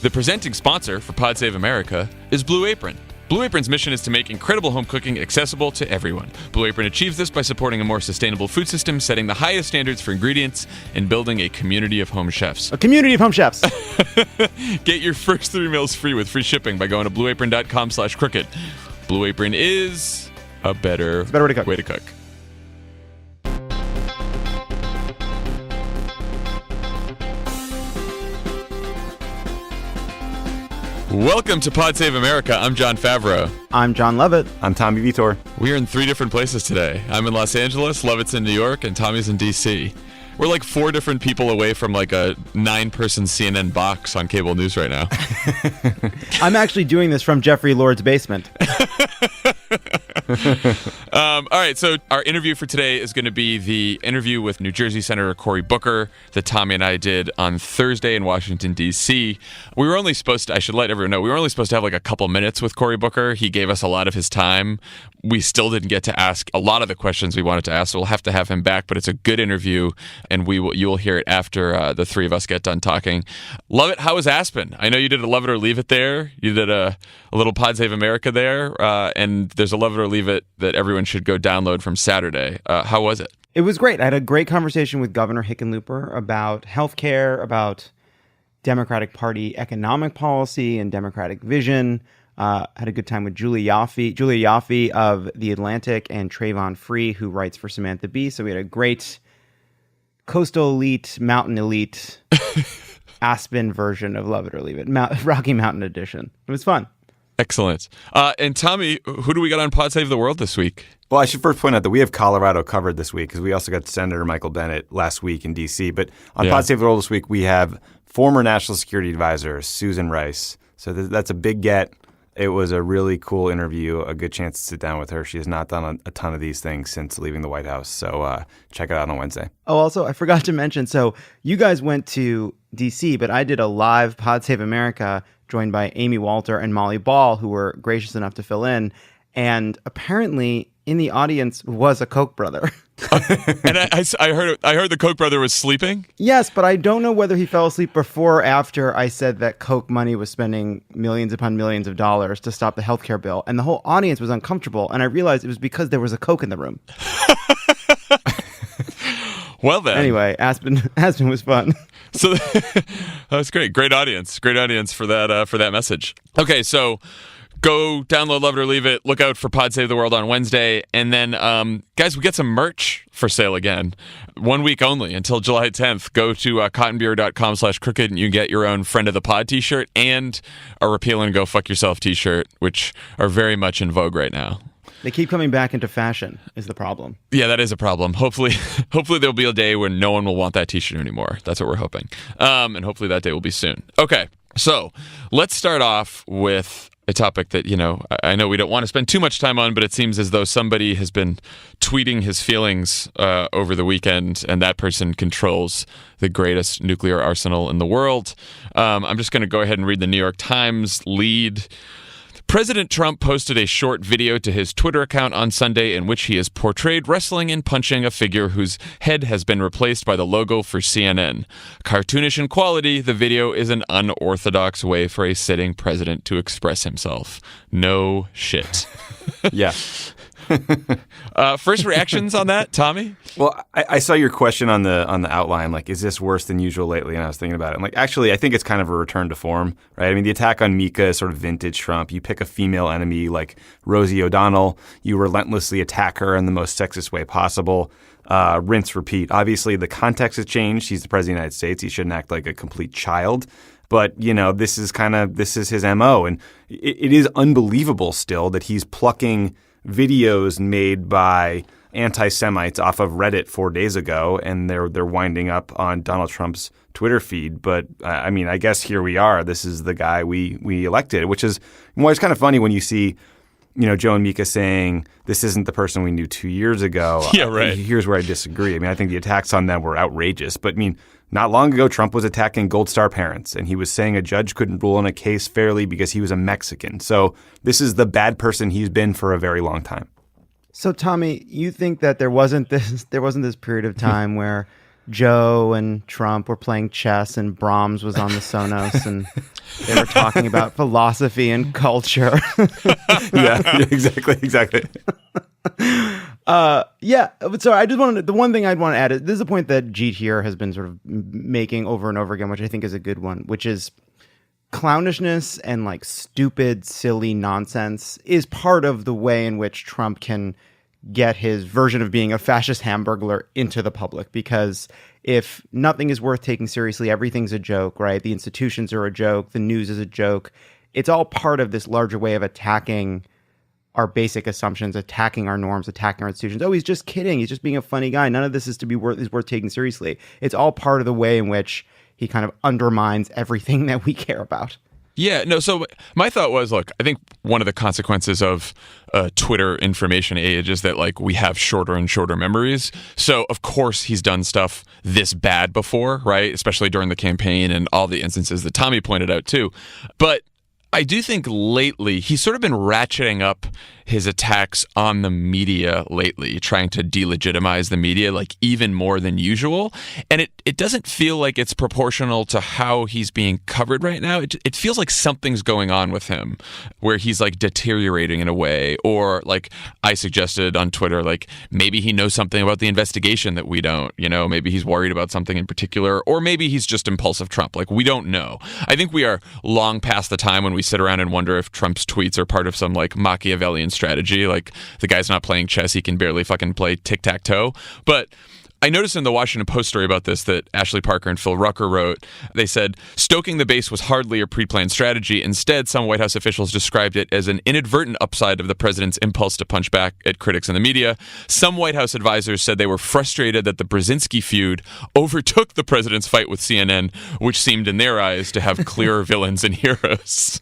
The presenting sponsor for Pod Save America is Blue Apron. Blue Apron's mission is to make incredible home cooking accessible to everyone. Blue Apron achieves this by supporting a more sustainable food system, setting the highest standards for ingredients, and building a community of home chefs. A community of home chefs. Get your first 3 meals free with free shipping by going to blueapron.com/crooked. Blue Apron is a better way to cook. Welcome to Pod Save America. I'm Jon Favreau. I'm John Lovett. I'm Tommy Vitor. We are in 3 different places today. I'm in Los Angeles, Lovett's in New York, and Tommy's in D.C. We're like 4 different people away from like a 9-person CNN box on cable news right now. I'm actually doing this from Jeffrey Lord's basement. All right, so our interview for today is going to be the interview with New Jersey Senator Cory Booker that Tommy and I did on Thursday in Washington, D.C. We were only supposed to, I should let everyone know, we were only supposed to have like a couple minutes with Cory Booker. He gave us a lot of his time. We still didn't get to ask a lot of the questions we wanted to ask, so we'll have to have him back, but it's a good interview, and you'll hear it after the 3 of us get done talking. Love it. How was Aspen? I know you did a Love It or Leave It there. You did a little Pod Save America there, and there's a Love It or Leave It that everyone should go download from Saturday. How was it? It was great. I had a great conversation with Governor Hickenlooper about healthcare, about Democratic Party economic policy and Democratic vision. Had a good time with Julia Yaffe of The Atlantic, and Trayvon Free, who writes for Samantha Bee. So we had a great coastal elite, mountain elite, Aspen version of Love It or Leave It, Rocky Mountain edition. It was fun. Excellent. And Tommy, who do we got on Pod Save the World this week? Well, I should first point out that we have Colorado covered this week because we also got Senator Michael Bennet last week in D.C. But on Pod Save the World this week, we have former National Security Advisor Susan Rice. So that's a big get. It was a really cool interview, a good chance to sit down with her. She has not done a ton of these things since leaving the White House. So check it out on Wednesday. Oh, also, I forgot to mention, so you guys went to D.C., but I did a live Pod Save America joined by Amy Walter and Molly Ball, who were gracious enough to fill in. And apparently in the audience was a Koch brother. And I heard the Koch brother was sleeping? Yes, but I don't know whether he fell asleep before or after I said that Koch money was spending millions upon millions of dollars to stop the healthcare bill. And the whole audience was uncomfortable. And I realized it was because there was a Koch in the room. Well then. Anyway, Aspen was fun. So that's great. Great audience for that message. Okay, so go download Love It or Leave It. Look out for Pod Save the World on Wednesday. And then, guys, we get some merch for sale again. 1 week only until July 10th. Go to cottonbeer.com/crooked and you get your own Friend of the Pod t-shirt and a Repeal and Go Fuck Yourself t-shirt, which are very much in vogue right now. They keep coming back into fashion is the problem. Yeah, that is a problem. Hopefully there'll be a day when no one will want that t-shirt anymore. That's what we're hoping. And hopefully that day will be soon. Okay, so let's start off with a topic that, I know we don't want to spend too much time on, but it seems as though somebody has been tweeting his feelings over the weekend, and that person controls the greatest nuclear arsenal in the world. I'm just going to go ahead and read the New York Times lead. President Trump posted a short video to his Twitter account on Sunday in which he is portrayed wrestling and punching a figure whose head has been replaced by the logo for CNN. Cartoonish in quality, the video is an unorthodox way for a sitting president to express himself. No shit. Yeah. First reactions on that, Tommy? Well, I saw your question on the outline, like, is this worse than usual lately? And I was thinking about it. I'm like, actually, I think it's kind of a return to form, right? I mean, the attack on Mika is sort of vintage Trump. You pick a female enemy like Rosie O'Donnell, you relentlessly attack her in the most sexist way possible. Rinse, repeat. Obviously, the context has changed. He's the president of the United States. He shouldn't act like a complete child. But, this is his MO. And it is unbelievable still that he's plucking videos made by anti-Semites off of Reddit 4 days ago, and they're winding up on Donald Trump's Twitter feed. But I mean, I guess here we are. This is the guy we elected, which is it's kind of funny when you see, Joe and Mika saying this isn't the person we knew 2 years ago. Yeah, right. Here's where I disagree. I mean, I think the attacks on them were outrageous. But I mean, not long ago, Trump was attacking Gold Star parents, and he was saying a judge couldn't rule on a case fairly because he was a Mexican. So this is the bad person he's been for a very long time. So, Tommy, you think that there wasn't this period of time where Joe and Trump were playing chess and Brahms was on the Sonos and they were talking about philosophy and culture. yeah, exactly. Yeah. So I just wanted the one thing I'd want to add is this is a point that Jeet here has been sort of making over and over again, which I think is a good one, which is clownishness and like stupid, silly nonsense is part of the way in which Trump can get his version of being a fascist hamburglar into the public. Because if nothing is worth taking seriously, everything's a joke, right? The institutions are a joke. The news is a joke. It's all part of this larger way of attacking our basic assumptions, attacking our norms, attacking our institutions. Oh, he's just kidding. He's just being a funny guy. None of this is worth taking seriously. It's all part of the way in which he kind of undermines everything that we care about. Yeah, no, so my thought was, look, I think one of the consequences of Twitter information age is that, like, we have shorter and shorter memories. So, of course, he's done stuff this bad before, right? Especially during the campaign and all the instances that Tommy pointed out, too. But I do think lately he's sort of been ratcheting up his attacks on the media lately, trying to delegitimize the media like even more than usual. And it doesn't feel like it's proportional to how he's being covered right now. It feels like something's going on with him where he's like deteriorating in a way. Or like I suggested on Twitter, like maybe he knows something about the investigation that we don't, maybe he's worried about something in particular, or maybe he's just impulsive Trump. Like we don't know. I think we are long past the time when we sit around and wonder if Trump's tweets are part of some like Machiavellian strategy. Like the guy's not playing chess, he can barely fucking play tic-tac-toe. But I noticed in the Washington Post story about this that Ashley Parker and Phil Rucker wrote, they said, stoking the base was hardly a pre-planned strategy. Instead, some White House officials described it as an inadvertent upside of the president's impulse to punch back at critics in the media. Some White House advisors said they were frustrated that the Brzezinski feud overtook the president's fight with CNN, which seemed in their eyes to have clearer villains and heroes.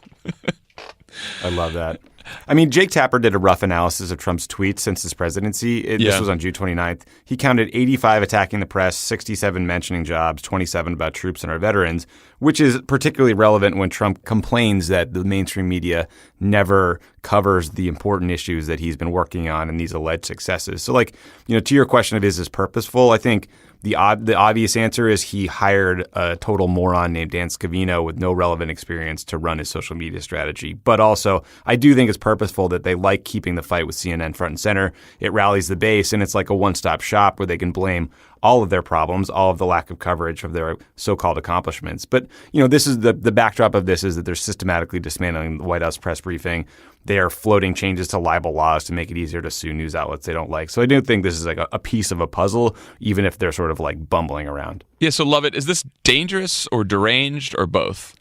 I love that. I mean, Jake Tapper did a rough analysis of Trump's tweets since his presidency. This was on June 29th. He counted 85 attacking the press, 67 mentioning jobs, 27 about troops and our veterans, which is particularly relevant when Trump complains that the mainstream media never covers the important issues that he's been working on and these alleged successes. So, like, to your question of is this purposeful, I think the obvious answer is he hired a total moron named Dan Scavino with no relevant experience to run his social media strategy. But also, I do think it's purposeful that they like keeping the fight with CNN front and center. It rallies the base, and it's like a one-stop shop where they can blame all of their problems, all of the lack of coverage of their so-called accomplishments. But, this is the backdrop of this is that they're systematically dismantling the White House press briefing. They are floating changes to libel laws to make it easier to sue news outlets they don't like. So I do think this is like a piece of a puzzle, even if they're sort of like bumbling around. Yeah, so Lovett, is this dangerous or deranged or both?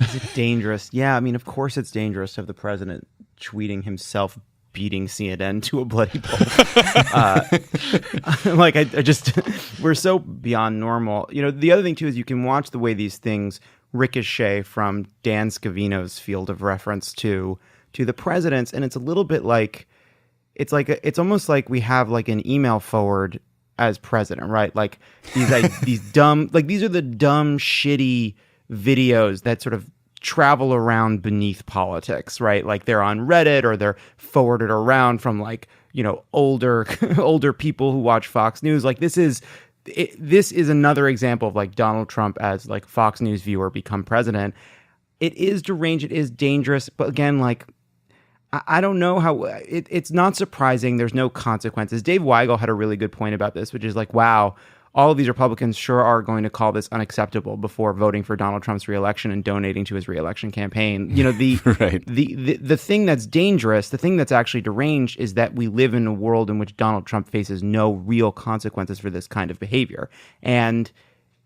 Is it dangerous? Yeah, I mean, of course it's dangerous to have the president tweeting himself beating CNN to a bloody pulp. We're so beyond normal. The other thing, too, is you can watch the way these things ricochet from Dan Scavino's field of reference to the president's, and it's a little bit like it's almost like we have like an email forward as president, right? Like these dumb, like these are the dumb, shitty videos that sort of travel around beneath politics, right? Like they're on Reddit or they're forwarded around from like older people who watch Fox News. Like this is another example of like Donald Trump as like Fox News viewer become president. It is deranged. It is dangerous. But again, like, I don't know how it's not surprising. There's no consequences. Dave Weigel had a really good point about this, which is like, wow, all of these Republicans sure are going to call this unacceptable before voting for Donald Trump's reelection and donating to his reelection campaign. Right. The thing that's dangerous, the thing that's actually deranged is that we live in a world in which Donald Trump faces no real consequences for this kind of behavior. And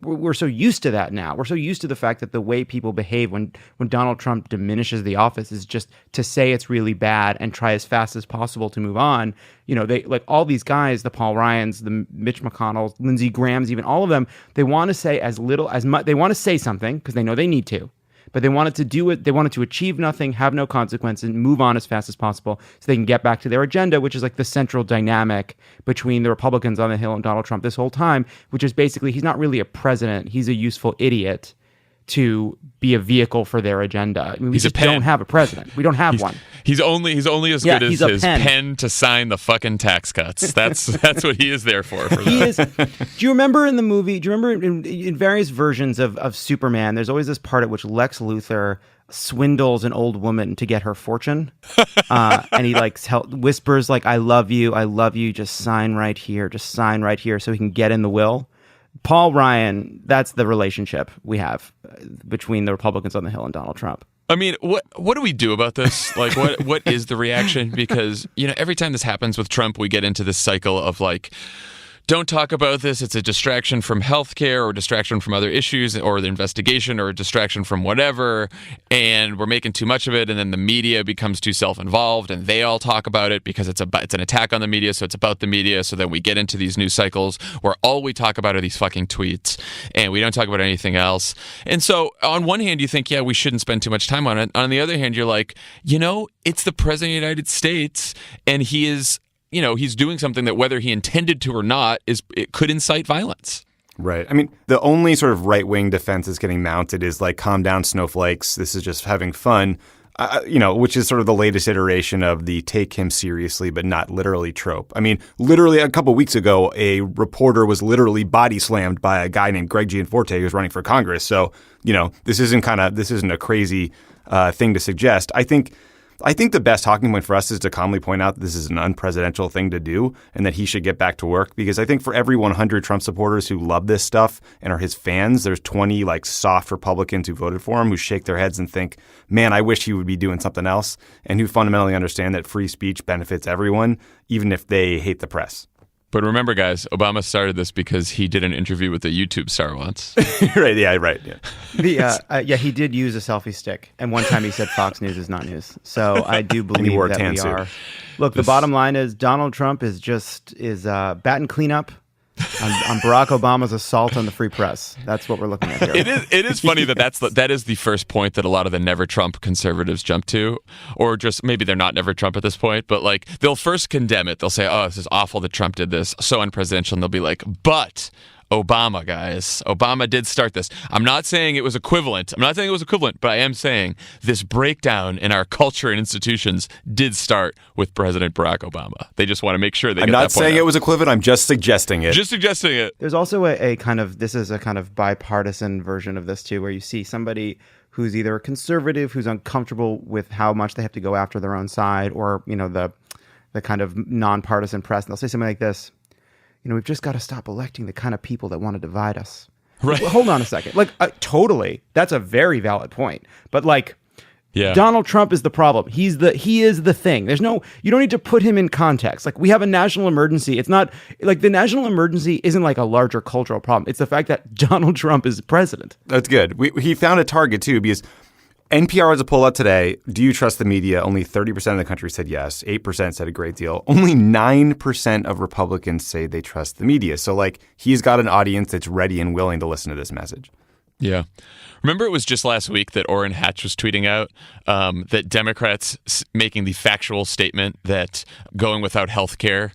we're so used to that now. We're so used to the fact that the way people behave when Donald Trump diminishes the office is just to say it's really bad and try as fast as possible to move on. They like all these guys, the Paul Ryans, the Mitch McConnells, Lindsey Graham's, even all of them, they want to say as little as much. They want to say something because they know they need to. But they wanted to do it. They wanted to achieve nothing, have no consequences, and move on as fast as possible so they can get back to their agenda, which is like the central dynamic between the Republicans on the Hill and Donald Trump this whole time, which is basically he's not really a president. He's a useful idiot to be a vehicle for their agenda. I mean, we He's a just pen. don't have a president. We don't have one. He's only as Yeah, good as he's a his pen to sign the fucking tax cuts. That's what he is there for. He is. Do you remember in the movie? Do you remember in various versions of Superman? There's always this part at which Lex Luthor swindles an old woman to get her fortune, and he like whispers like, I love you, just sign right here, so he can get in the will. Paul Ryan, that's the relationship we have between the Republicans on the Hill and Donald Trump. I mean, what do we do about this? Like, what is the reaction? Because, every time this happens with Trump, we get into this cycle of like, don't talk about this. It's a distraction from healthcare or distraction from other issues or the investigation or a distraction from whatever. And we're making too much of it. And then the media becomes too self-involved and they all talk about it because it's an attack on the media. So it's about the media. So then we get into these news cycles where all we talk about are these fucking tweets and we don't talk about anything else. And so on one hand, you think, yeah, we shouldn't spend too much time on it. On the other hand, you're like, it's the president of the United States and he is he's doing something that whether he intended to or not it could incite violence. Right. I mean, the only sort of right-wing defense that's getting mounted is like, calm down, snowflakes. This is just having fun, which is sort of the latest iteration of the take him seriously but not literally trope. I mean, literally a couple of weeks ago, a reporter was literally body slammed by a guy named Greg Gianforte who's running for Congress. So, this isn't a crazy thing to suggest. I think the best talking point for us is to calmly point out that this is an unpresidential thing to do and that he should get back to work. Because I think for every 100 Trump supporters who love this stuff and are his fans, there's 20 like soft Republicans who voted for him who shake their heads and think, man, I wish he would be doing something else, and who fundamentally understand that free speech benefits everyone, even if they hate the press. But remember, guys, Obama started this because he did an interview with a YouTube star once. Right, yeah, right. Yeah. He did use a selfie stick, and one time he said Fox News is not news. So I do believe that we are. Look, the bottom line is Donald Trump is batting cleanup on Barack Obama's assault on the free press. That's what we're looking at here. It is funny that is the first point that a lot of the never Trump conservatives jump to, or just maybe they're not never Trump at this point, but like they'll first condemn it. They'll say, "Oh, this is awful that Trump did this, so unpresidential," and they'll be like, "But Obama, guys, Obama did start this." I'm not saying it was equivalent, but I am saying this breakdown in our culture and institutions did start with President Barack Obama. They just want to make sure they get that point. I'm not saying it was equivalent. I'm just suggesting it. There's also a kind of bipartisan version of this too, where you see somebody who's either a conservative, who's uncomfortable with how much they have to go after their own side, or the kind of nonpartisan press, and they'll say something like this. We've just got to stop electing the kind of people that want to divide us. Right. Well, hold on a second. Like, totally. That's a very valid point. But yeah. Donald Trump is the problem. He is the thing. You don't need to put him in context. Like, we have a national emergency. It's not like the national emergency isn't like a larger cultural problem. It's the fact that Donald Trump is president. That's good. He found a target too, because NPR has a poll out today. Do you trust the media? Only 30% of the country said yes. 8% said a great deal. Only 9% of Republicans say they trust the media. So, he's got an audience that's ready and willing to listen to this message. Yeah. Remember, it was just last week that Orrin Hatch was tweeting out that Democrats making the factual statement that going without health care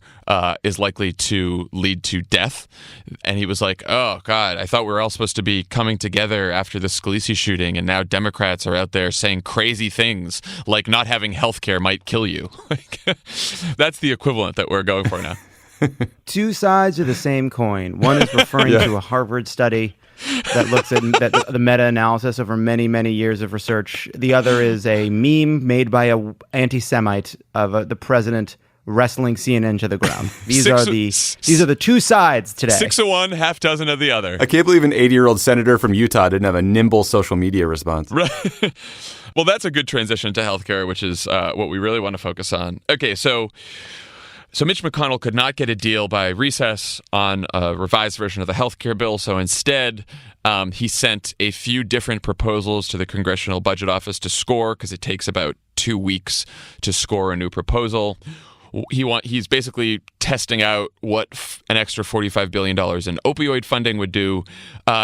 is likely to lead to death. And he was like, oh, God, I thought we were all supposed to be coming together after the Scalise shooting. And now Democrats are out there saying crazy things like not having health care might kill you. That's the equivalent that we're going for now. Two sides of the same coin. One is referring to a Harvard study that looks at the meta-analysis over many, many years of research. The other is a meme made by a anti-Semite of the president wrestling CNN to the ground. These are the two sides today. 6 of one, half dozen of the other. I can't believe an 80-year-old senator from Utah didn't have a nimble social media response. Right. Well, that's a good transition to healthcare, which is what we really want to focus on. Okay, so Mitch McConnell could not get a deal by recess on a revised version of the healthcare bill. So instead, he sent a few different proposals to the Congressional Budget Office to score, because it takes about 2 weeks to score a new proposal. He's basically testing out what an extra $45 billion in opioid funding would do.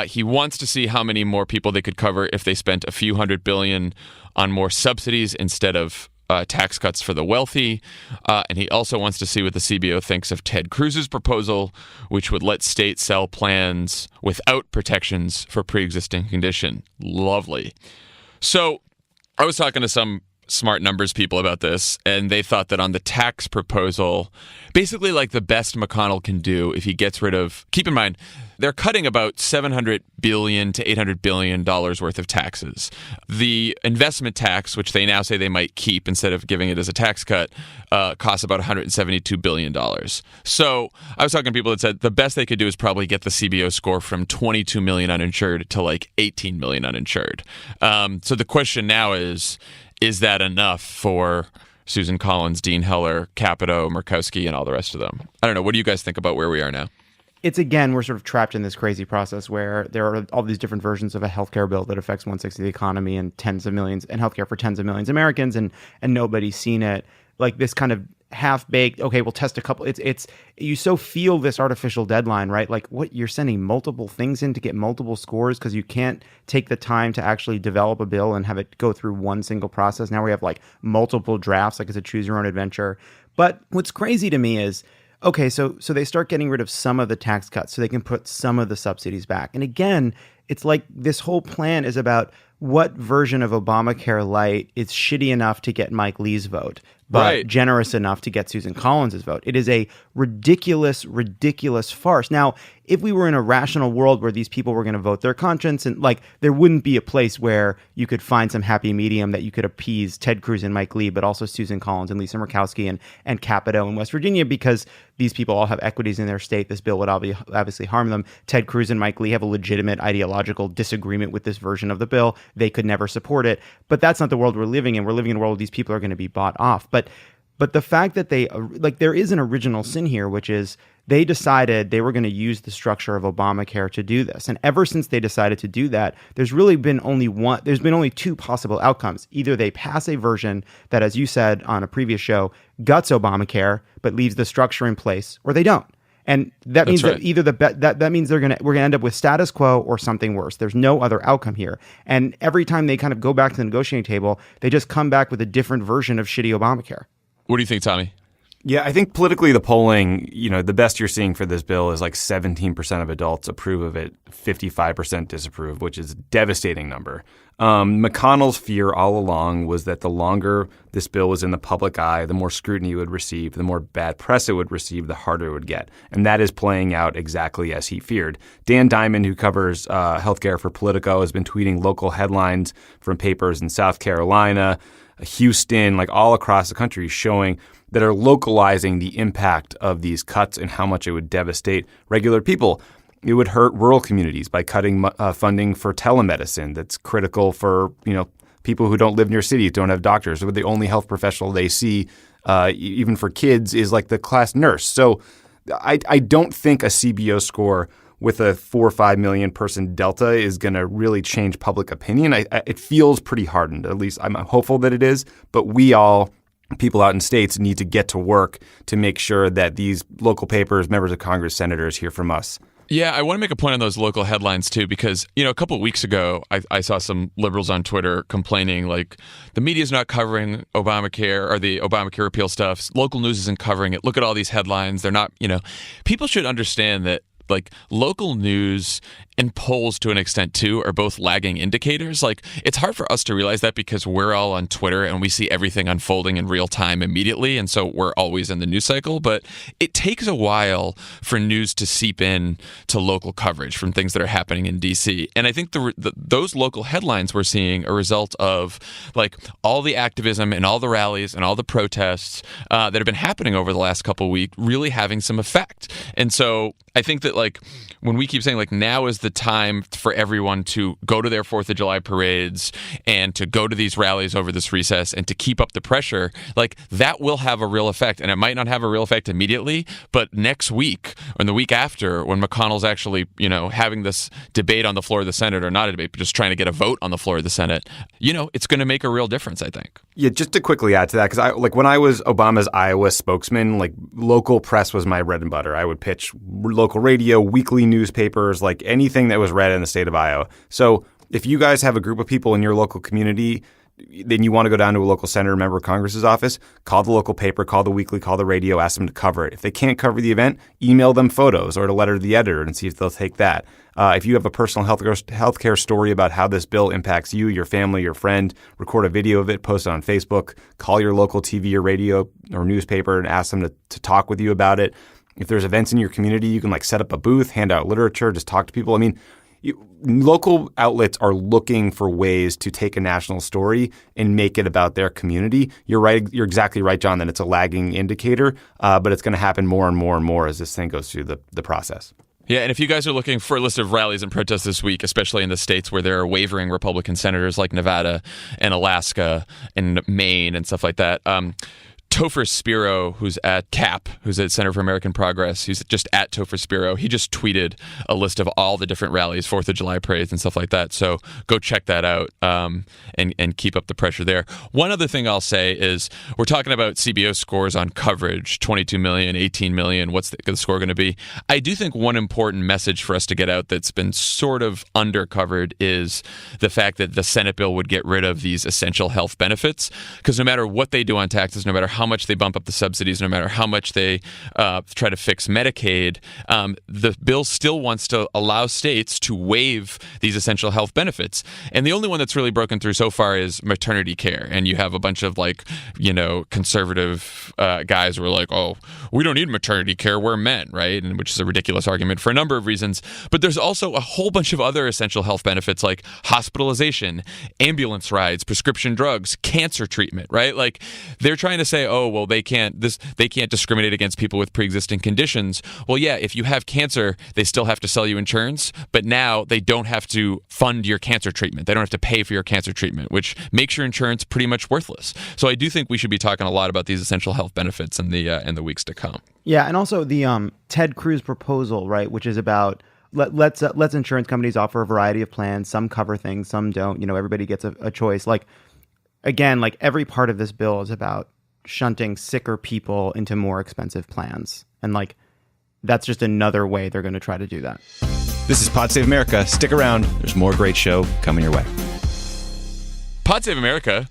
He wants to see how many more people they could cover if they spent a few $100 billion on more subsidies instead of tax cuts for the wealthy. And he also wants to see what the CBO thinks of Ted Cruz's proposal, which would let states sell plans without protections for pre-existing condition. Lovely. So I was talking to some smart numbers people about this, and they thought that on the tax proposal, basically like the best McConnell can do if he gets rid of, keep in mind, they're cutting about $700 billion to $800 billion worth of taxes. The investment tax, which they now say they might keep instead of giving it as a tax cut, costs about $172 billion. So I was talking to people that said the best they could do is probably get the CBO score from 22 million uninsured to like 18 million uninsured. So the question now is that enough for Susan Collins, Dean Heller, Capito, Murkowski, and all the rest of them? I don't know. What do you guys think about where we are now? It's, again, we're sort of trapped in this crazy process where there are all these different versions of a healthcare bill that affects 1/6 of the economy and tens of millions, and healthcare for tens of millions of Americans, and nobody's seen it. Like this kind of half-baked, okay, we'll test a couple. It's you so feel this artificial deadline, right? Like what, you're sending multiple things in to get multiple scores because you can't take the time to actually develop a bill and have it go through one single process. Now we have like multiple drafts, like it's a choose your own adventure. But what's crazy to me is, okay, so they start getting rid of some of the tax cuts so they can put some of the subsidies back. And again, it's like this whole plan is about what version of Obamacare light is shitty enough to get Mike Lee's vote, but generous enough to get Susan Collins' vote. It is a ridiculous, ridiculous farce. Now, if we were in a rational world where these people were going to vote their conscience, and like there wouldn't be a place where you could find some happy medium that you could appease Ted Cruz and Mike Lee, but also Susan Collins and Lisa Murkowski and Capito in West Virginia, because these people all have equities in their state. This bill would obviously harm them. Ted Cruz and Mike Lee have a legitimate ideological disagreement with this version of the bill. They could never support it. But that's not the world we're living in. We're living in a world where these people are going to be bought off. But the fact that they, like, there is an original sin here, which is they decided they were going to use the structure of Obamacare to do this. And ever since they decided to do that, there's been only two possible outcomes. Either they pass a version that, as you said on a previous show, guts Obamacare, but leaves the structure in place, or they don't. And that means that either that means we're gonna end up with status quo or something worse. There's no other outcome here. And every time they kind of go back to the negotiating table, they just come back with a different version of shitty Obamacare. What do you think, Tommy? Yeah, I think politically the polling, the best you're seeing for this bill is like 17% of adults approve of it, 55% disapprove, which is a devastating number. McConnell's fear all along was that the longer this bill was in the public eye, the more scrutiny it would receive, the more bad press it would receive, the harder it would get. And that is playing out exactly as he feared. Dan Diamond, who covers healthcare for Politico, has been tweeting local headlines from papers in South Carolina, Houston, like all across the country, showing that are localizing the impact of these cuts and how much it would devastate regular people. It would hurt rural communities by cutting funding for telemedicine that's critical for people who don't live near cities, don't have doctors. The only health professional they see, even for kids, is like the class nurse. So I don't think a CBO score with a 4 or 5 million person delta is going to really change public opinion. It feels pretty hardened. At least I'm hopeful that it is. But we all, people out in states, need to get to work to make sure that these local papers, members of Congress, senators hear from us. Yeah, I want to make a point on those local headlines, too, because, a couple of weeks ago, I saw some liberals on Twitter complaining, like, the media's not covering Obamacare or the Obamacare repeal stuff. Local news isn't covering it. Look at all these headlines. They're not, people should understand that, like, local news and polls to an extent too are both lagging indicators. Like, it's hard for us to realize that because we're all on Twitter and we see everything unfolding in real time immediately, and so we're always in the news cycle. But it takes a while for news to seep in to local coverage from things that are happening in DC. And I think those local headlines we're seeing are a result of like all the activism and all the rallies and all the protests that have been happening over the last couple of weeks really having some effect. And so I think that, like, when we keep saying, like, now is the time for everyone to go to their 4th of July parades and to go to these rallies over this recess and to keep up the pressure, like, that will have a real effect. And it might not have a real effect immediately, but next week or the week after, when McConnell's actually, having this debate on the floor of the Senate, or not a debate, but just trying to get a vote on the floor of the Senate, it's going to make a real difference, I think. Yeah, just to quickly add to that, because when I was Obama's Iowa spokesman, like, local press was my bread and butter. I would pitch local radio, weekly newspapers, like anything that was read in the state of Iowa. So if you guys have a group of people in your local community, then you want to go down to a local senator, member of Congress's office, call the local paper, call the weekly, call the radio, ask them to cover it. If they can't cover the event, email them photos or a letter to the editor and see if they'll take that. If you have a personal healthcare story about how this bill impacts you, your family, your friend, record a video of it, post it on Facebook, call your local TV or radio or newspaper and ask them to talk with you about it. If there's events in your community, you can like set up a booth, hand out literature, just talk to people. I mean, local outlets are looking for ways to take a national story and make it about their community. You're right. You're exactly right, John, that it's a lagging indicator, but it's going to happen more and more and more as this thing goes through the process. Yeah, and if you guys are looking for a list of rallies and protests this week, especially in the states where there are wavering Republican senators like Nevada and Alaska and Maine and stuff like that, Topher Spiro, who's at CAP, who's at Center for American Progress, who's just at Topher Spiro, he just tweeted a list of all the different rallies, 4th of July parades and stuff like that. So go check that out and keep up the pressure there. One other thing I'll say is we're talking about CBO scores on coverage, 22 million, 18 million. What's the score going to be? I do think one important message for us to get out that's been sort of undercovered is the fact that the Senate bill would get rid of these essential health benefits, because no matter what they do on taxes, no matter how much they bump up the subsidies, no matter how much they try to fix Medicaid, the bill still wants to allow states to waive these essential health benefits. And the only one that's really broken through so far is maternity care. And you have a bunch of conservative guys who are like, oh, we don't need maternity care, we're men, right? And which is a ridiculous argument for a number of reasons. But there's also a whole bunch of other essential health benefits like hospitalization, ambulance rides, prescription drugs, cancer treatment, right? Like they're trying to say, oh, well, they can't discriminate against people with pre-existing conditions. Well, yeah, if you have cancer, they still have to sell you insurance, but now they don't have to fund your cancer treatment. They don't have to pay for your cancer treatment, which makes your insurance pretty much worthless. So I do think we should be talking a lot about these essential health benefits in the weeks to come. Yeah, and also the Ted Cruz proposal, right, which is about let's insurance companies offer a variety of plans. Some cover things, some don't. Everybody gets a choice. Like, again, like every part of this bill is about shunting sicker people into more expensive plans. And like, that's just another way they're going to try to do that. This is Pod Save America. Stick around. There's more great show coming your way. Pod Save America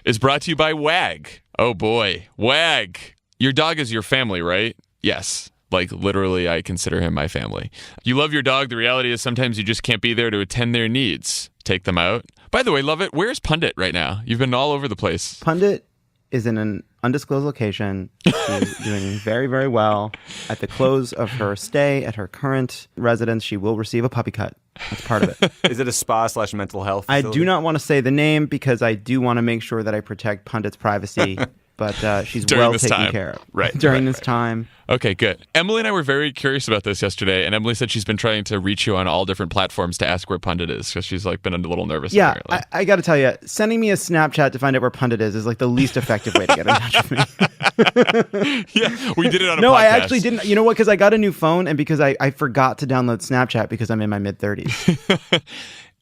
is brought to you by WAG. Oh boy, WAG. Your dog is your family, right? Yes. Like literally, I consider him my family. You love your dog. The reality is sometimes you just can't be there to attend their needs. Take them out. By the way, love it. Where's Pundit right now? You've been all over the place. Pundit is in an undisclosed location. She's doing very, very well. At the close of her stay at her current residence, she will receive a puppy cut. That's part of it. Is it a spa/mental health I facility? do not want to say the name because I do want to make sure that I protect Pundit's privacy. But she's well taken care of. Right. During this time. Okay, good. Emily and I were very curious about this yesterday, and Emily said she's been trying to reach you on all different platforms to ask where Pundit is, because she's like been a little nervous. Yeah, apparently. I got to tell you, sending me a Snapchat to find out where Pundit is like the least effective way to get in touch with me. Yeah, we did it on a podcast. No, I actually didn't. You know what? Because I got a new phone, and because I forgot to download Snapchat because I'm in my mid-30s.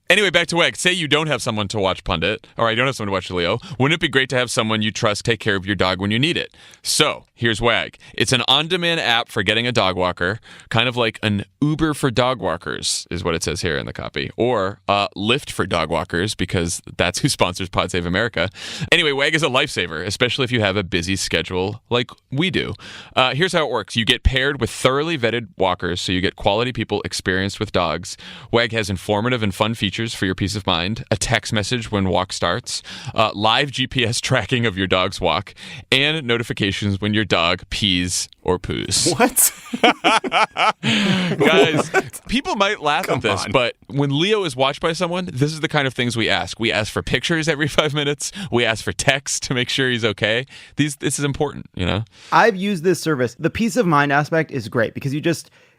Anyway, back to WAG. Say you don't have someone to watch Pundit, or I don't have someone to watch Leo. Wouldn't it be great to have someone you trust take care of your dog when you need it? So, here's WAG. It's an on-demand app for getting a dog walker, kind of like an Uber for dog walkers, is what it says here in the copy, or Lyft for dog walkers, because that's who sponsors Pod Save America. Anyway, WAG is a lifesaver, especially if you have a busy schedule like we do. Here's how it works. You get paired with thoroughly vetted walkers, so you get quality people experienced with dogs. WAG has informative and fun features for your peace of mind, a text message when walk starts, live GPS tracking of your dog's walk, and notifications when your dog pees or poos. What? Guys, people might laugh Come at this, on. but when Leo is watched by someone, this is the kind of things we ask. We ask for pictures every 5 minutes. We ask for text to make sure he's okay. This is important, I've used this service. The peace of mind aspect is great because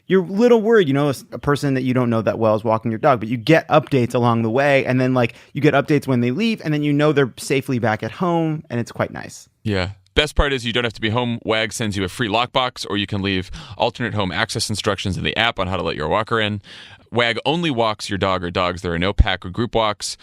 you're a little worried, a person that you don't know that well is walking your dog, but you get updates along the way. And then you get updates when they leave, and then they're safely back at home, and it's quite nice. Yeah. Best part is you don't have to be home. WAG sends you a free lockbox, or you can leave alternate home access instructions in the app on how to let your walker in. WAG only walks your dog or dogs. There are no pack or group walks.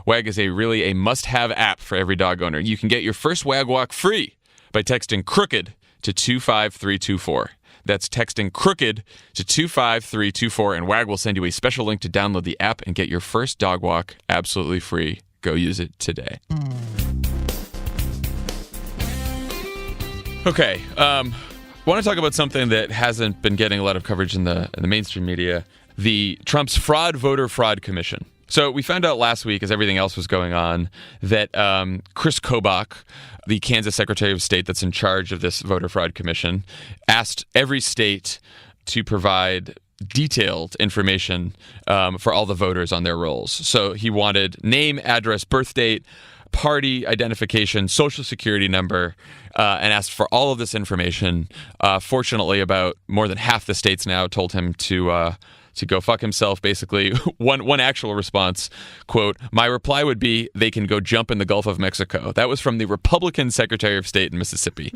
WAG is really a must-have app for every dog owner. You can get your first WAG walk free by texting CROOKED to 25324. That's texting CROOKED to 25324, and WAG will send you a special link to download the app and get your first dog walk absolutely free. Go use it today. Okay, I want to talk about something that hasn't been getting a lot of coverage in the mainstream media, the Trump's voter fraud commission. So we found out last week, as everything else was going on, that Chris Kobach, the Kansas Secretary of State that's in charge of this voter fraud commission, asked every state to provide detailed information for all the voters on their rolls. So he wanted name, address, birth date, party identification, social security number, and asked for all of this information. Fortunately, about more than half the states now told him to go fuck himself, basically. One actual response, quote, "My reply would be, they can go jump in the Gulf of Mexico." That was from the Republican Secretary of State in Mississippi.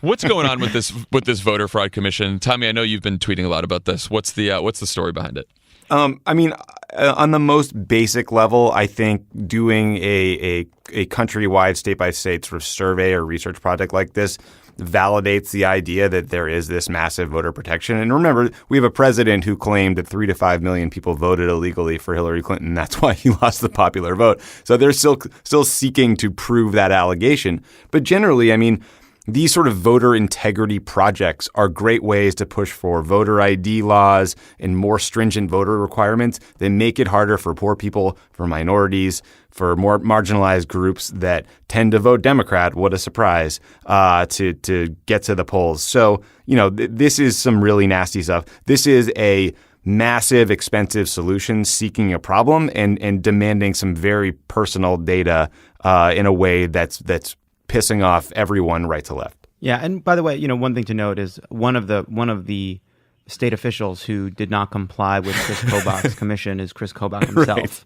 What's going on with this voter fraud commission? Tommy, I know you've been tweeting a lot about this. What's the story behind it? I mean, on the most basic level, I think doing a countrywide, state-by-state sort of survey or research project like this validates the idea that there is this massive voter protection. And remember, we have a president who claimed that 3 to 5 million people voted illegally for Hillary Clinton. That's why he lost the popular vote. So they're still seeking to prove that allegation. But generally, I mean, these sort of voter integrity projects are great ways to push for voter ID laws and more stringent voter requirements that make it harder for poor people, for minorities, for more marginalized groups that tend to vote Democrat. What a surprise, to get to the polls. So, this is some really nasty stuff. This is a massive, expensive solution seeking a problem and demanding some very personal data in a way that's pissing off everyone right to left. Yeah, and by the way, one thing to note is one of the state officials who did not comply with Chris Kobach's commission is Chris Kobach himself,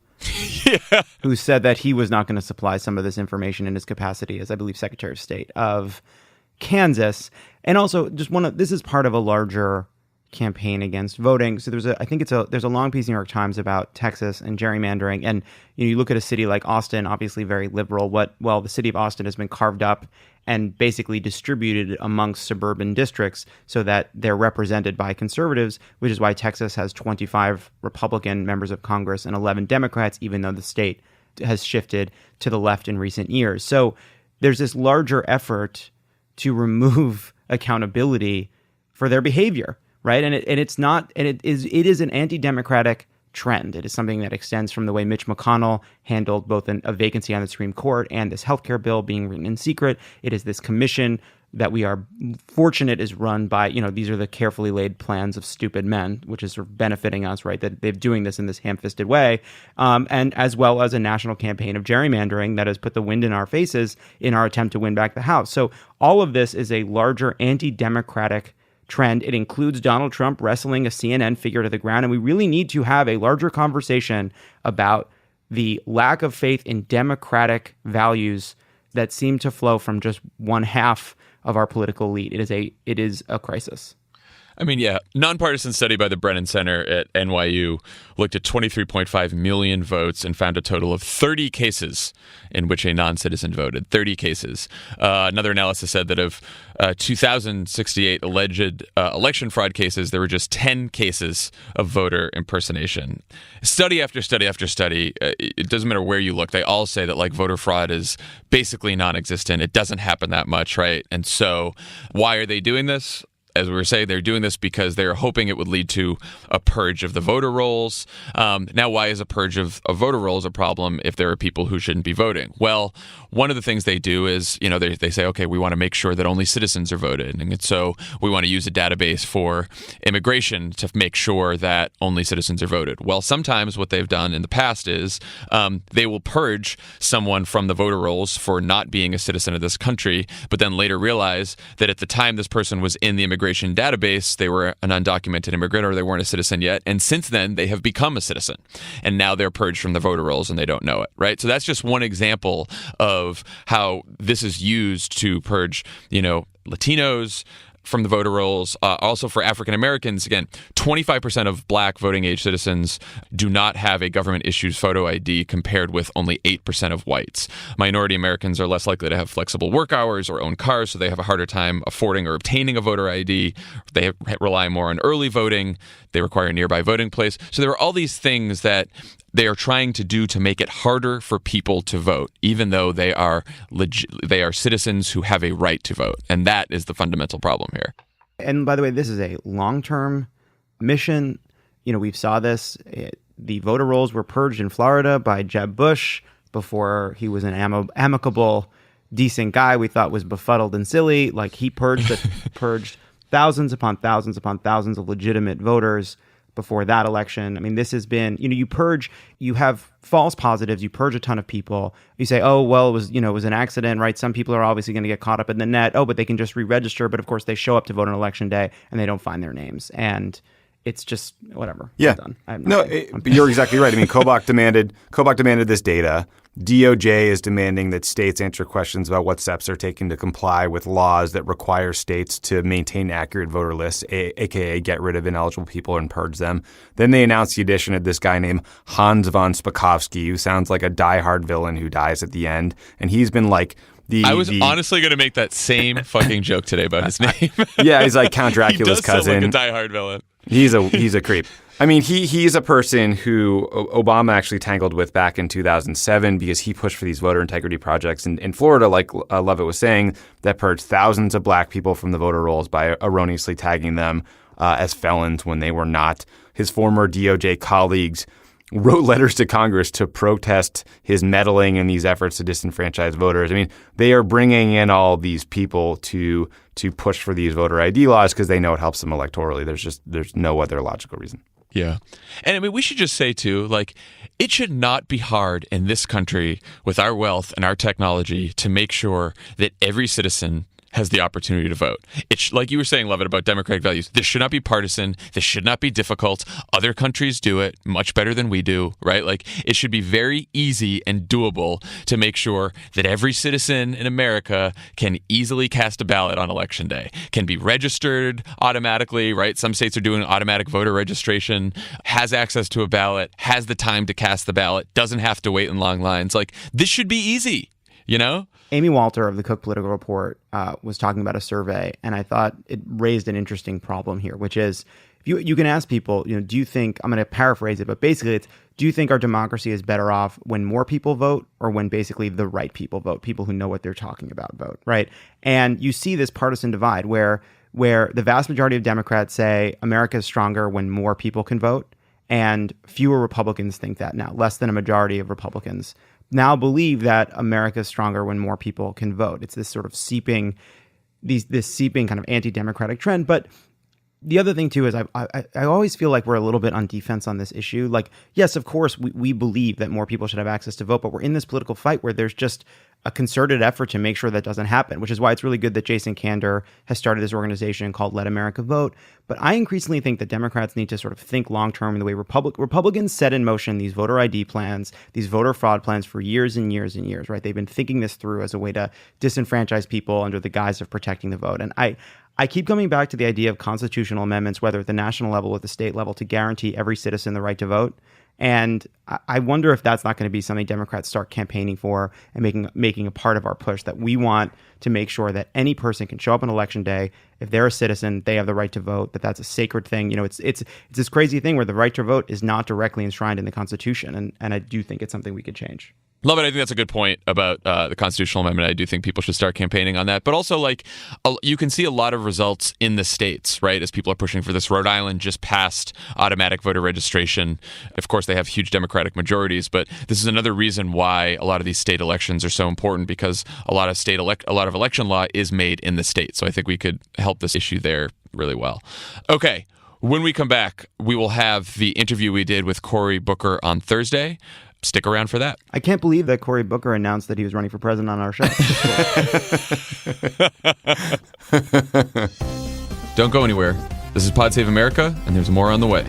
Yeah. who said that he was not going to supply some of this information in his capacity as, I believe, Secretary of State of Kansas. And also, this is part of a larger campaign against voting. So there's a long piece in the New York Times about Texas and gerrymandering. And you look at a city like Austin, obviously very liberal. The city of Austin has been carved up and basically distributed amongst suburban districts so that they're represented by conservatives, which is why Texas has 25 Republican members of Congress and 11 Democrats, even though the state has shifted to the left in recent years. So there's this larger effort to remove accountability for their behavior. Right. And it is an anti-democratic trend. It is something that extends from the way Mitch McConnell handled both a vacancy on the Supreme Court and this healthcare bill being written in secret. It is this commission that we are fortunate is run by, these are the carefully laid plans of stupid men, which is sort of benefiting us, right? That they're doing this in this ham-fisted way. And as well as a national campaign of gerrymandering that has put the wind in our faces in our attempt to win back the House. So all of this is a larger anti-democratic trend. It includes Donald Trump wrestling a CNN figure to the ground. And we really need to have a larger conversation about the lack of faith in democratic values that seem to flow from just one half of our political elite. It is a crisis. I mean, yeah, nonpartisan study by the Brennan Center at NYU looked at 23.5 million votes and found a total of 30 cases in which a non-citizen voted. 30 cases. Another analysis said that of 2,068 alleged election fraud cases, there were just 10 cases of voter impersonation. Study after study after study, it doesn't matter where you look, they all say that voter fraud is basically non-existent. It doesn't happen that much, right? And so why are they doing this? As we were saying, they're doing this because they're hoping it would lead to a purge of the voter rolls. Now, why is a purge of voter rolls a problem if there are people who shouldn't be voting? Well, one of the things they do is, they say, okay, we want to make sure that only citizens are voted. And so we want to use a database for immigration to make sure that only citizens are voted. Well, sometimes what they've done in the past is they will purge someone from the voter rolls for not being a citizen of this country, but then later realize that at the time this person was in the immigration database, they were an undocumented immigrant or they weren't a citizen yet. And since then, they have become a citizen. And now they're purged from the voter rolls and they don't know it, right? So that's just one example of how this is used to purge, Latinos from the voter rolls. Also for African Americans, again, 25% of black voting age citizens do not have a government issued photo ID compared with only 8% of whites. Minority Americans are less likely to have flexible work hours or own cars, so they have a harder time affording or obtaining a voter ID. They rely more on early voting. They require a nearby voting place. So there are all these things that they are trying to do to make it harder for people to vote, even though they are citizens who have a right to vote. And that is the fundamental problem here. And by the way, this is a long-term mission. We saw this. The voter rolls were purged in Florida by Jeb Bush before he was an amicable, decent guy we thought was befuddled and silly. Like, he purged thousands upon thousands upon thousands of legitimate voters before that election. I mean, this has been, you have false positives, you purge a ton of people. You say, oh, well, it was an accident, right? Some people are obviously going to get caught up in the net. Oh, but they can just re-register. But of course, they show up to vote on election day and they don't find their names. And it's just whatever. Yeah. You're exactly right. I mean, Kobach demanded this data. DOJ is demanding that states answer questions about what steps they're taking to comply with laws that require states to maintain accurate voter lists, aka get rid of ineligible people and purge them. Then they announced the addition of this guy named Hans von Spakovsky, who sounds like a diehard villain who dies at the end. And he's been like I was honestly going to make that same fucking joke today about his name. Yeah, he's like Count Dracula's he does cousin. Sound like a diehard villain. He's a creep. I mean, he's a person who Obama actually tangled with back in 2007 because he pushed for these voter integrity projects in Florida, like Lovett was saying, that purged thousands of black people from the voter rolls by erroneously tagging them as felons when they were not. His former DOJ colleagues wrote letters to Congress to protest his meddling in these efforts to disenfranchise voters. I mean, they are bringing in all these people to push for these voter ID laws because they know it helps them electorally. There's no other logical reason. Yeah. And I mean, we should just say, too, like, it should not be hard in this country with our wealth and our technology to make sure that every citizen has the opportunity to vote. Like you were saying, Lovett, about democratic values, this should not be partisan. This should not be difficult. Other countries do it much better than we do, right? Like, it should be very easy and doable to make sure that every citizen in America can easily cast a ballot on election day, can be registered automatically, right? Some states are doing automatic voter registration, has access to a ballot, has the time to cast the ballot, doesn't have to wait in long lines. Like, this should be easy, Amy Walter of the Cook Political Report was talking about a survey, and I thought it raised an interesting problem here, which is you can ask people, do you think, I'm going to paraphrase it, but basically it's, do you think our democracy is better off when more people vote or when basically the right people vote, people who know what they're talking about vote, right? And you see this partisan divide where the vast majority of Democrats say America is stronger when more people can vote, and fewer Republicans think that now. Less than a majority of Republicans now believe that America is stronger when more people can vote. It's this sort of seeping kind of anti-democratic trend. But the other thing, too, is I always feel like we're a little bit on defense on this issue. Like, yes, of course, we believe that more people should have access to vote, but we're in this political fight where there's just a concerted effort to make sure that doesn't happen, which is why it's really good that Jason Kander has started this organization called Let America Vote. But I increasingly think that Democrats need to sort of think long-term in the way Republicans set in motion these voter ID plans, these voter fraud plans for years and years and years, right? They've been thinking this through as a way to disenfranchise people under the guise of protecting the vote. And I keep coming back to the idea of constitutional amendments, whether at the national level or at the state level, to guarantee every citizen the right to vote. And I wonder if that's not going to be something Democrats start campaigning for and making a part of our push, that we want to make sure that any person can show up on election day. If they're a citizen, they have the right to vote, that's a sacred thing. It's this crazy thing where the right to vote is not directly enshrined in the Constitution. And I do think it's something we could change. Love it. I think that's a good point about the constitutional amendment. I do think people should start campaigning on that. But also, like, you can see a lot of results in the states, right, as people are pushing for this. Rhode Island just passed automatic voter registration. Of course, they have huge Democratic majorities, but this is another reason why a lot of these state elections are so important, because a lot of election law is made in the state. So I think we could help this issue there really well. Okay. When we come back, we will have the interview we did with Cory Booker on Thursday. Stick around for that. I can't believe that Cory Booker announced that he was running for president on our show. Don't go anywhere. This is Pod Save America, and there's more on the way.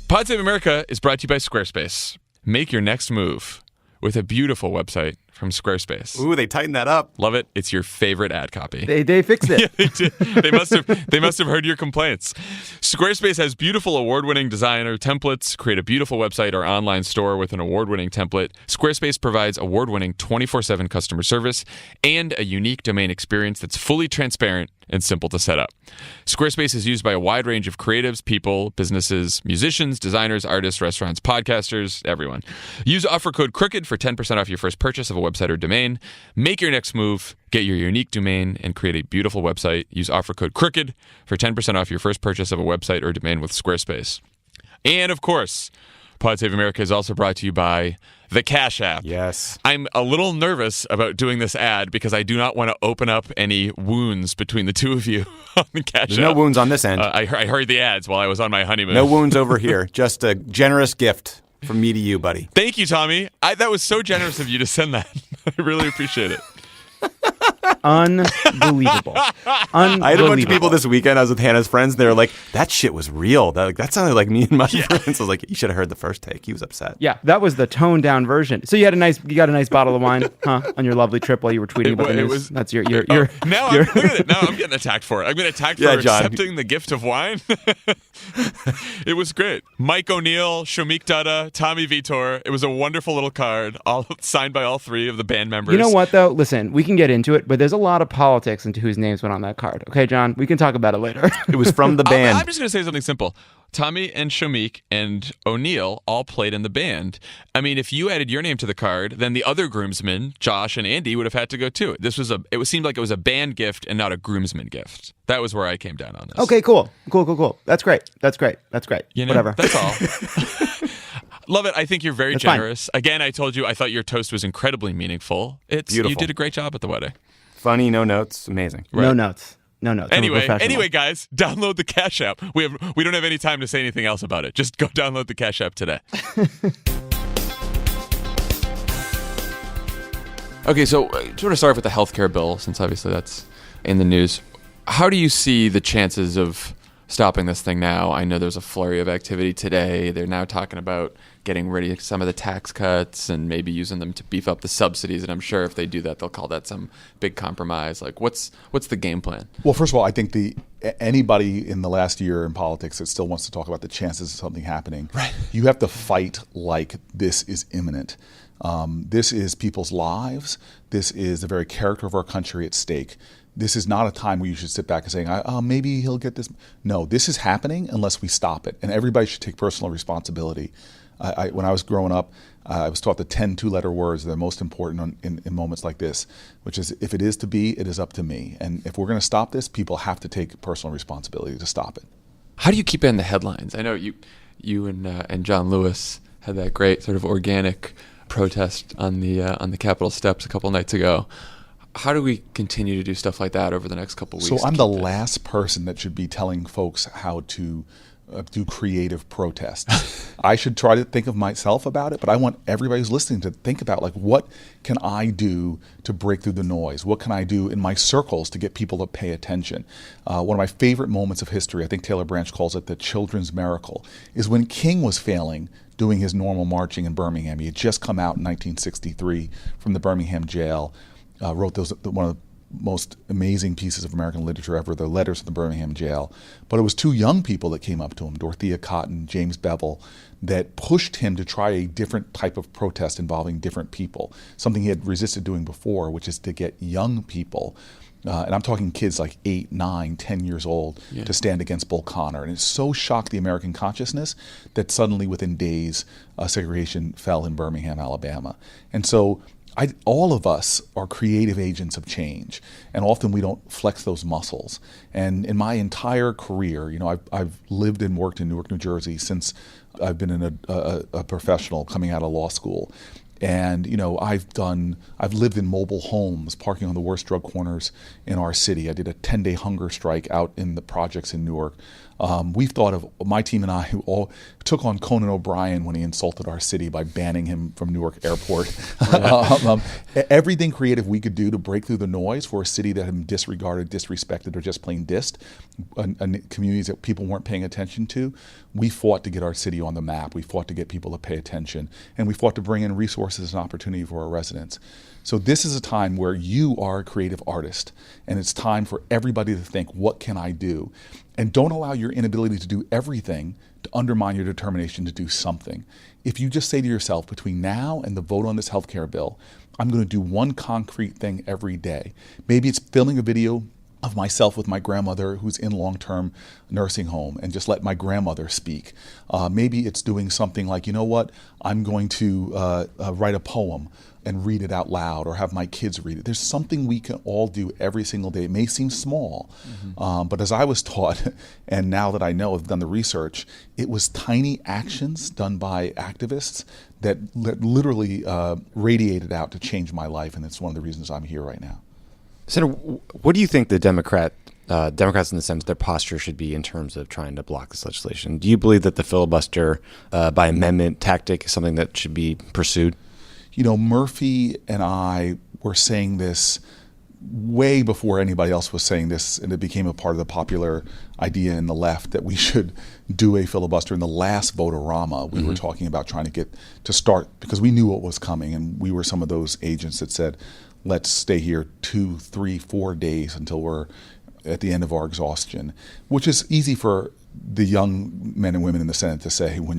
Pod Save America is brought to you by Squarespace. Make your next move with a beautiful website from Squarespace. Ooh, they tightened that up. Love it. It's your favorite ad copy. They fixed it. Yeah, they did. They must have heard your complaints. Squarespace has beautiful award-winning designer templates. Create a beautiful website or online store with an award-winning template. Squarespace provides award-winning 24/7 customer service and a unique domain experience that's fully transparent and simple to set up. Squarespace is used by a wide range of creatives, people, businesses, musicians, designers, artists, restaurants, podcasters, everyone. Use offer code CROOKED for 10% off your first purchase of a website or domain. Make your next move, get your unique domain, and create a beautiful website. Use offer code CROOKED for 10% off your first purchase of a website or domain with Squarespace. And of course, Pod Save America is also brought to you by the Cash App. Yes. I'm a little nervous about doing this ad because I do not want to open up any wounds between the two of you on the Cash App. There's no wounds on this end. I heard the ads while I was on my honeymoon. No wounds over here. Just a generous gift from me to you, buddy. Thank you, Tommy. That was so generous of you to send that. I really appreciate it. Unbelievable. I had a bunch of people this weekend. I was with Hannah's friends. They were like, that shit was real. That sounded like me and my friends. I was like, you should have heard the first take. He was upset. Yeah, that was the toned down version. So you got a nice bottle of wine, huh, on your lovely trip while you were tweeting about the news. That's your look at it. Now I'm getting attacked for it. I'm getting attacked for John. accepting the gift of wine. It was great. Mike O'Neill, Shomik Dutta, Tommy Vitor. It was a wonderful little card, all signed by all three of the band members. You know what, though? Listen, we can get into it, but there's a lot of politics into whose names went on that card. Okay, John? We can talk about it later. It was from the band. I'm just going to say something simple. Tommy and Shomik and O'Neill all played in the band. I mean, if you added your name to the card, then the other groomsmen, Josh and Andy, would have had to go too. It seemed like it was a band gift and not a groomsman gift. That was where I came down on this. Okay, cool. That's great. You know, Whatever. That's all. Love it. I think you're very generous. Fine. Again, I told you I thought your toast was incredibly meaningful. Beautiful. You did a great job at the wedding. Funny, no notes, amazing. Right. No notes. Anyway, guys, download the Cash App. We don't have any time to say anything else about it. Just go download the Cash App today. Okay, so sort of start with the healthcare bill, since obviously that's in the news. How do you see the chances of stopping this thing now? I know there's a flurry of activity today. They're now talking about getting rid of some of the tax cuts and maybe using them to beef up the subsidies. And I'm sure if they do that, they'll call that some big compromise. Like, what's the game plan? Well, first of all, I think anybody in the last year in politics that still wants to talk about the chances of something happening, right, you have to fight like this is imminent. This is people's lives. This is the very character of our country at stake. This is not a time where you should sit back and say, maybe he'll get this. No, this is happening unless we stop it. And everybody should take personal responsibility. When I was growing up, I was taught the 10 two-letter words that are most important in moments like this, which is, if it is to be, it is up to me. And if we're going to stop this, people have to take personal responsibility to stop it. How do you keep it in the headlines? I know you and John Lewis had that great sort of organic protest on the Capitol steps a couple nights ago. How do we continue to do stuff like that over the next couple weeks? So I'm the last person that should be telling folks how to do creative protests. I should try to think of myself about it, but I want everybody who's listening to think about, like, what can I do to break through the noise? What can I do in my circles to get people to pay attention? One of my favorite moments of history, I think Taylor Branch calls it the children's miracle, is when King was failing doing his normal marching in Birmingham. He had just come out in 1963 from the Birmingham jail, wrote one of the most amazing pieces of American literature ever, the letters to the Birmingham jail. But it was two young people that came up to him, Dorothea Cotton, James Bevel, that pushed him to try a different type of protest involving different people, something he had resisted doing before, which is to get young people, and I'm talking kids like 8, 9, 10 years old, to stand against Bull Connor. And it so shocked the American consciousness that suddenly within days, segregation fell in Birmingham, Alabama. And so all of us are creative agents of change, and often we don't flex those muscles. And in my entire career, I've lived and worked in Newark, New Jersey since I've been a professional coming out of law school. And I've lived in mobile homes, parking on the worst drug corners in our city. I did a 10-day hunger strike out in the projects in Newark. We've thought of, my team and I, who all took on Conan O'Brien when he insulted our city by banning him from Newark Airport. Everything creative we could do to break through the noise for a city that had been disregarded, disrespected, or just plain dissed, and communities that people weren't paying attention to. We fought to get our city on the map. We fought to get people to pay attention. And we fought to bring in resources and opportunity for our residents. So this is a time where you are a creative artist, and it's time for everybody to think, what can I do? And don't allow your inability to do everything to undermine your determination to do something. If you just say to yourself, between now and the vote on this healthcare bill, I'm going to do one concrete thing every day. Maybe it's filming a video of myself with my grandmother who's in long-term nursing home and just let my grandmother speak. Maybe it's doing something like, you know what, I'm going to write a poem and read it out loud, or have my kids read it. There's something we can all do every single day. It may seem small, but as I was taught, and now that I know, I've done the research, it was tiny actions done by activists that literally radiated out to change my life, and it's one of the reasons I'm here right now. Senator, what do you think the Democrats in the Senate, their posture should be in terms of trying to block this legislation? Do you believe that the filibuster by amendment tactic is something that should be pursued? You know, Murphy and I were saying this way before anybody else was saying this, and it became a part of the popular idea in the left that we should do a filibuster. In the last vote-a-rama, we were talking about trying to get to start, because we knew what was coming, and we were some of those agents that said, let's stay here 2, 3, 4 days until we're at the end of our exhaustion, which is easy for the young men and women in the Senate to say when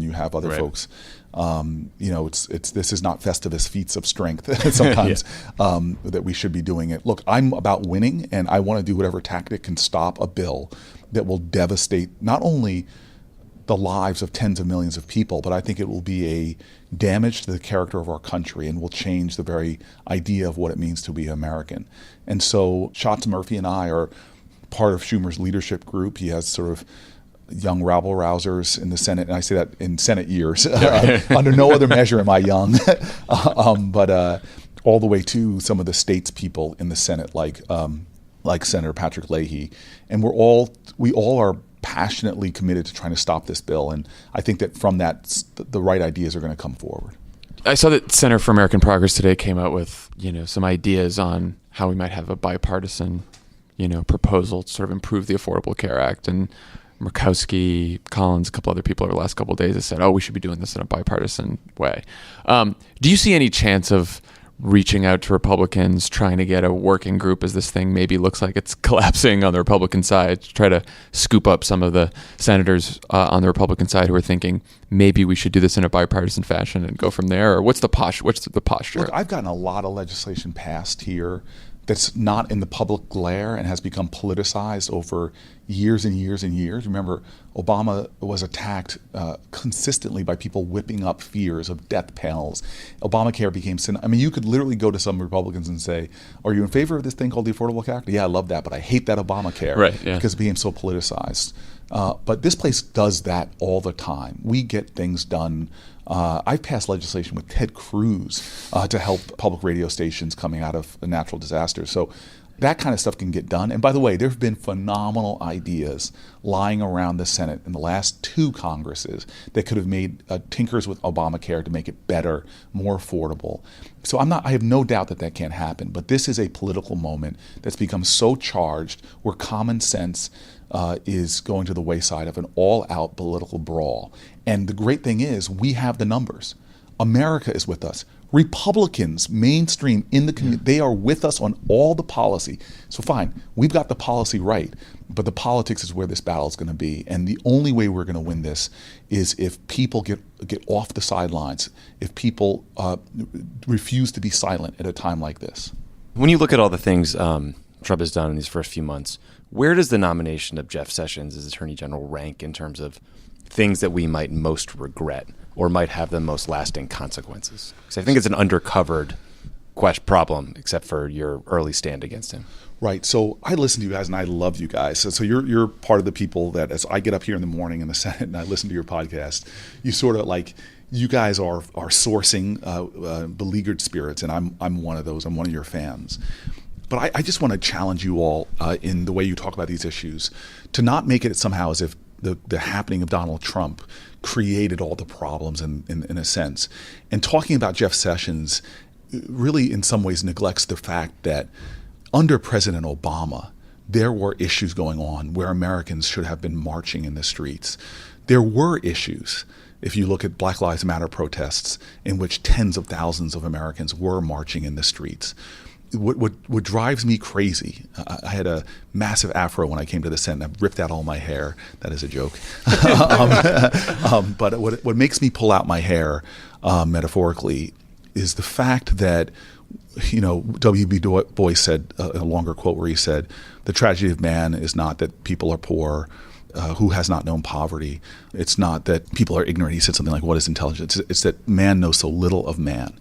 you have other folks. You know, this is not Festivus feats of strength sometimes that we should be doing it. Look, I'm about winning, and I want to do whatever tactic can stop a bill that will devastate not only the lives of tens of millions of people, but I think it will be a damage to the character of our country and will change the very idea of what it means to be American. And so Schatz Murphy and I are part of Schumer's leadership group. He has sort of young rabble-rousers in the Senate, and I say that in Senate years. Under no other measure am I young, but all the way to some of the states people in the Senate, like Senator Patrick Leahy, and we all are passionately committed to trying to stop this bill, and I think that from that, the right ideas are going to come forward. I saw that Center for American Progress today came out with, some ideas on how we might have a bipartisan, proposal to sort of improve the Affordable Care Act. And Murkowski, Collins, a couple other people over the last couple of days have said, we should be doing this in a bipartisan way. Do you see any chance of reaching out to Republicans, trying to get a working group as this thing maybe looks like it's collapsing on the Republican side, to try to scoop up some of the senators on the Republican side who are thinking maybe we should do this in a bipartisan fashion and go from there? Or what's the posture? Look, I've gotten a lot of legislation passed here that's not in the public glare and has become politicized over years and years and years. Remember, Obama was attacked consistently by people whipping up fears of death panels. Obamacare became you could literally go to some Republicans and say, are you in favor of this thing called the Affordable Care Act? Yeah, I love that, but I hate that Obamacare, because it became so politicized. But this place does that all the time. We get things done. I've passed legislation with Ted Cruz to help public radio stations coming out of a natural disaster. So that kind of stuff can get done. And by the way, there have been phenomenal ideas lying around the Senate in the last 2 Congresses that could have made tinkers with Obamacare to make it better, more affordable. So I have no doubt that can't happen. But this is a political moment that's become so charged where common sense is going to the wayside of an all-out political brawl. And the great thing is we have the numbers. America is with us. Republicans, mainstream in the community, they are with us on all the policy. So fine, we've got the policy right, but the politics is where this battle is going to be. And the only way we're going to win this is if people get off the sidelines, if people refuse to be silent at a time like this. When you look at all the things Trump has done in these first few months, where does the nomination of Jeff Sessions as Attorney General rank in terms of things that we might most regret or might have the most lasting consequences? Because I think it's an undercovered problem, except for your early stand against him. Right. So I listen to you guys, and I love you guys. So you're part of the people that, as I get up here in the morning in the Senate and I listen to your podcast, you sort of you guys are sourcing beleaguered spirits, and I'm one of those. I'm one of your fans. But I just want to challenge you all in the way you talk about these issues to not make it somehow as if the happening of Donald Trump created all the problems in a sense. And talking about Jeff Sessions really in some ways neglects the fact that under President Obama, there were issues going on where Americans should have been marching in the streets. There were issues, if you look at Black Lives Matter protests, in which tens of thousands of Americans were marching in the streets. What drives me crazy, I had a massive afro when I came to the Senate. I ripped out all my hair. That is a joke. But what makes me pull out my hair, metaphorically, is the fact that, W.B. Du Bois said a longer quote where he said, "The tragedy of man is not that people are poor, who has not known poverty. It's not that people are ignorant." He said something like, "What is intelligence?" It's that man knows so little of man.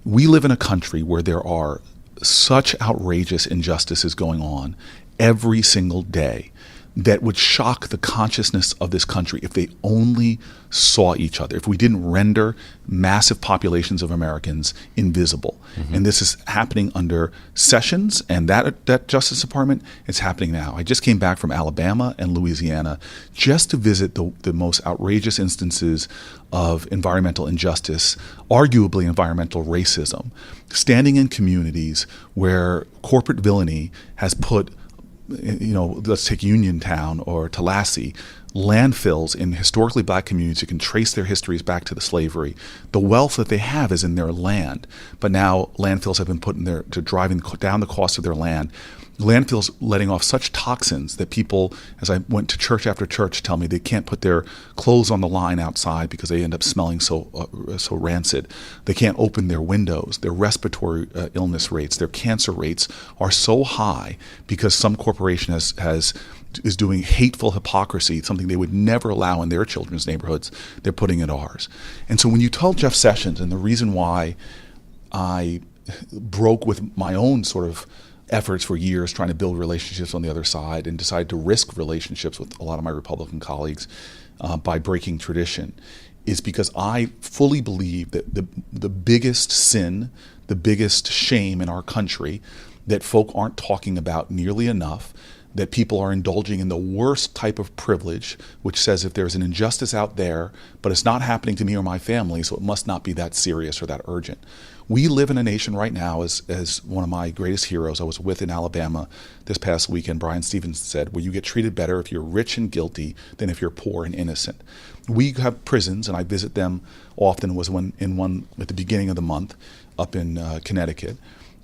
We live in a country where there are such outrageous injustices going on every single day that would shock the consciousness of this country if they only saw each other, if we didn't render massive populations of Americans invisible. Mm-hmm. And this is happening under Sessions and that Justice Department. It's happening now. I just came back from Alabama and Louisiana just to visit the most outrageous instances of environmental injustice, arguably environmental racism, standing in communities where corporate villainy has put, let's take Uniontown or Tallahassee, landfills in historically black communities that can trace their histories back to the slavery. The wealth that they have is in their land, but now landfills have been put in there to driving down the cost of their land. Landfills letting off such toxins that people, as I went to church after church, tell me they can't put their clothes on the line outside because they end up smelling so rancid. They can't open their windows. Their respiratory illness rates, their cancer rates are so high because some corporation is doing hateful hypocrisy, something they would never allow in their children's neighborhoods. They're putting in ours. And so when you tell Jeff Sessions, and the reason why I broke with my own sort of efforts for years trying to build relationships on the other side and decided to risk relationships with a lot of my Republican colleagues by breaking tradition, is because I fully believe that the biggest sin, the biggest shame in our country that folk aren't talking about nearly enough, that people are indulging in the worst type of privilege, which says if there's an injustice out there, but it's not happening to me or my family, so it must not be that serious or that urgent. We live in a nation right now, as one of my greatest heroes I was with in Alabama this past weekend, Brian Stevens, said, where you get treated better if you're rich and guilty than if you're poor and innocent. We have prisons, and I visit them often, was in one at the beginning of the month up in Connecticut,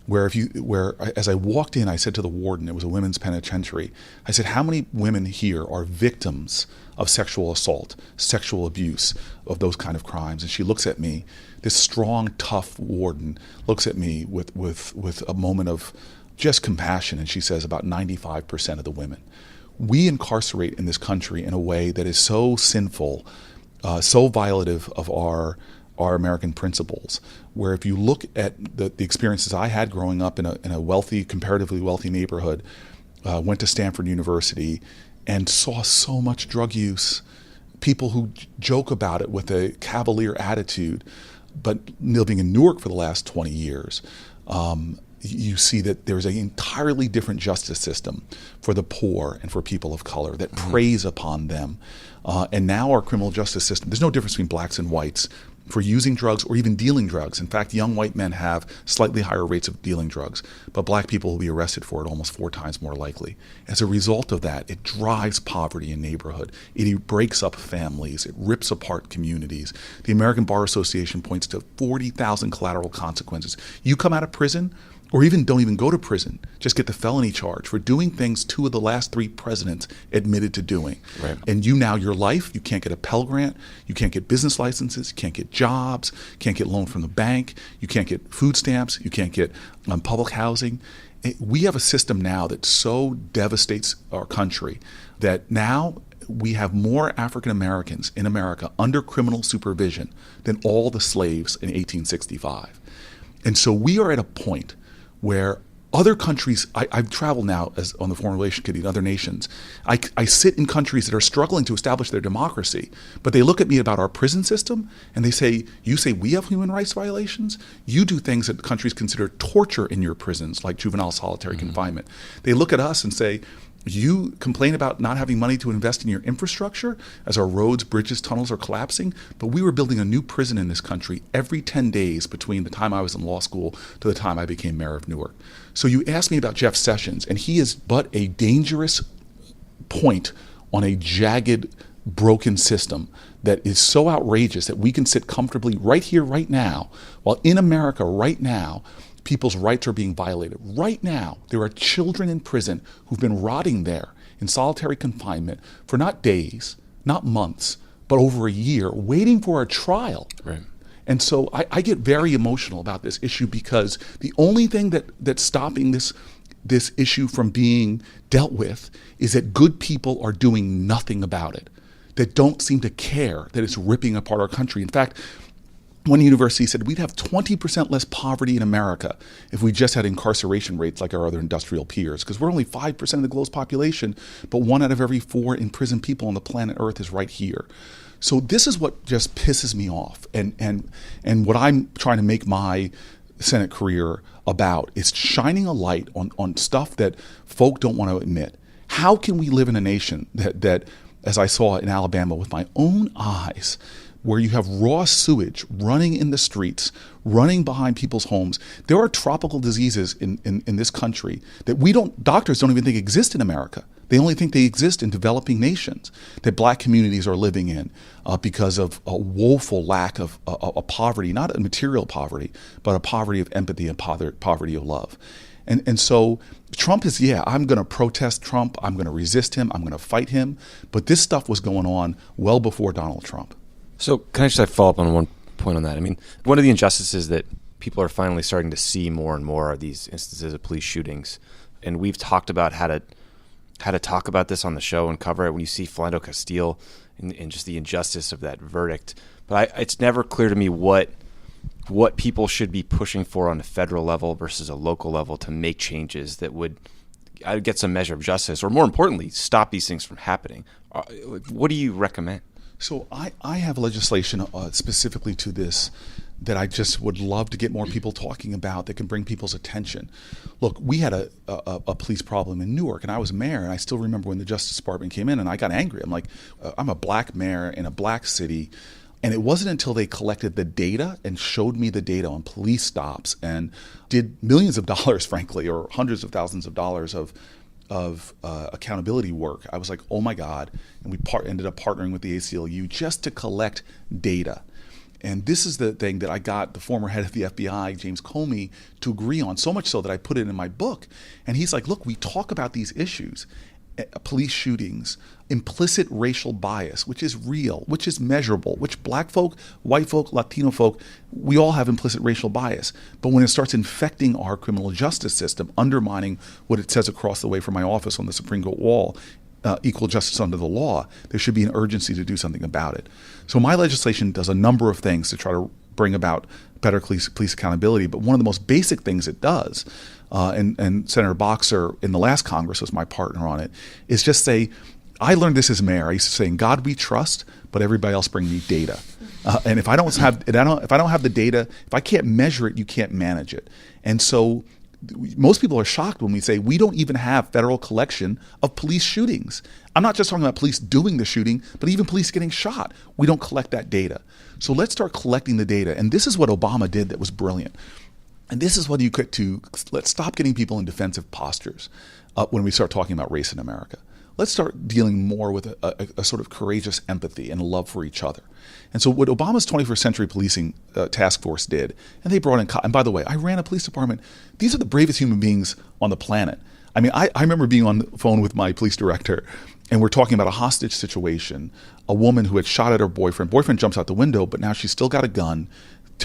where as I walked in, I said to the warden, it was a women's penitentiary, I said, how many women here are victims of sexual assault, sexual abuse, of those kind of crimes? And she looks at me, this strong, tough warden looks at me with a moment of just compassion, and she says about 95% of the women. We incarcerate in this country in a way that is so sinful, so violative of our American principles, where if you look at the experiences I had growing up in a wealthy, comparatively wealthy neighborhood, went to Stanford University and saw so much drug use, people who joke about it with a cavalier attitude, but living in Newark for the last 20 years, you see that there's an entirely different justice system for the poor and for people of color that preys upon them. And now our criminal justice system, there's no difference between blacks and whites for using drugs or even dealing drugs. In fact, young white men have slightly higher rates of dealing drugs, but black people will be arrested for it almost 4 times more likely. As a result of that, it drives poverty in neighborhood. It breaks up families. It rips apart communities. The American Bar Association points to 40,000 collateral consequences. You come out of prison, or even don't even go to prison, just get the felony charge for doing things 2 of the last 3 presidents admitted to doing. Right. And your life, you can't get a Pell Grant, you can't get business licenses, you can't get jobs, can't get loan from the bank, you can't get food stamps, you can't get public housing. We have a system now that so devastates our country that now we have more African Americans in America under criminal supervision than all the slaves in 1865. And so we are at a point where Other countries, I've traveled now as on the Foreign Relations Committee in other nations. I sit in countries that are struggling to establish their democracy, but they look at me about our prison system and they say, you say we have human rights violations? You do things that countries consider torture in your prisons, like juvenile solitary confinement. They look at us and say, you complain about not having money to invest in your infrastructure as our roads, bridges, tunnels are collapsing, but we were building a new prison in this country every 10 days between the time I was in law school to the time I became mayor of Newark. So you asked me about Jeff Sessions, and he is but a dangerous point on a jagged, broken system that is so outrageous that we can sit comfortably right here, right now, while in America right now, people's rights are being violated. Right now, there are children in prison who've been rotting there in solitary confinement for not days, not months, but over a year, waiting for a trial. Right. And so I get very emotional about this issue because the only thing that's stopping this issue from being dealt with is that good people are doing nothing about it, that don't seem to care that it's ripping apart our country. In fact, one university said we'd have 20% less poverty in America if we just had incarceration rates like our other industrial peers, because we're only 5% of the globe's population, but 1 out of every 4 imprisoned people on the planet Earth is right here. So this is what just pisses me off, and what I'm trying to make my Senate career about is shining a light on stuff that folk don't want to admit. How can we live in a nation that, as I saw in Alabama with my own eyes, where you have raw sewage running in the streets, running behind people's homes? There are tropical diseases in this country that doctors don't even think exist in America. They only think they exist in developing nations that black communities are living in because of a woeful lack of a poverty, not a material poverty, but a poverty of empathy and poverty of love. And so Trump is, I'm going to protest Trump. I'm going to resist him. I'm going to fight him. But this stuff was going on well before Donald Trump. So can I just follow up on one point on that? I mean, one of the injustices that people are finally starting to see more and more are these instances of police shootings. And we've talked about how to talk about this on the show and cover it when you see Philando Castile and just the injustice of that verdict. But it's never clear to me what people should be pushing for on a federal level versus a local level to make changes that would get some measure of justice, or more importantly, stop these things from happening. What do you recommend? So I have legislation specifically to this that I just would love to get more people talking about that can bring people's attention. Look, we had a police problem in Newark, and I was mayor, and I still remember when the Justice Department came in, and I got angry. I'm like, I'm a black mayor in a black city, and it wasn't until they collected the data and showed me the data on police stops and did millions of dollars, frankly, or hundreds of thousands of dollars of accountability work. I was like, oh my God. And we ended up partnering with the ACLU just to collect data. And this is the thing that I got the former head of the FBI, James Comey, to agree on, so much so that I put it in my book. And he's like, look, we talk about these issues, police shootings, implicit racial bias, which is real, which is measurable, which black folk, white folk, Latino folk, we all have implicit racial bias. But when it starts infecting our criminal justice system, undermining what it says across the way from my office on the Supreme Court wall, equal justice under the law, there should be an urgency to do something about it. So my legislation does a number of things to try to bring about better police accountability. But one of the most basic things it does, and Senator Boxer in the last Congress was my partner on it, is just say, I learned this as mayor. I used to say, in God we trust, but everybody else bring me data. And if I don't have the data, if I can't measure it, you can't manage it. And so most people are shocked when we say we don't even have federal collection of police shootings. I'm not just talking about police doing the shooting, but even police getting shot. We don't collect that data. So let's start collecting the data. And this is what Obama did that was brilliant. And this is what you could do. Let's stop getting people in defensive postures when we start talking about race in America. Let's start dealing more with a sort of courageous empathy and love for each other. And so what Obama's 21st Century Policing Task Force did, and they brought in, and by the way, I ran a police department. These are the bravest human beings on the planet. I mean, I remember being on the phone with my police director, and we're talking about a hostage situation, a woman who had shot at her boyfriend. Boyfriend jumps out the window, but now she's still got a gun.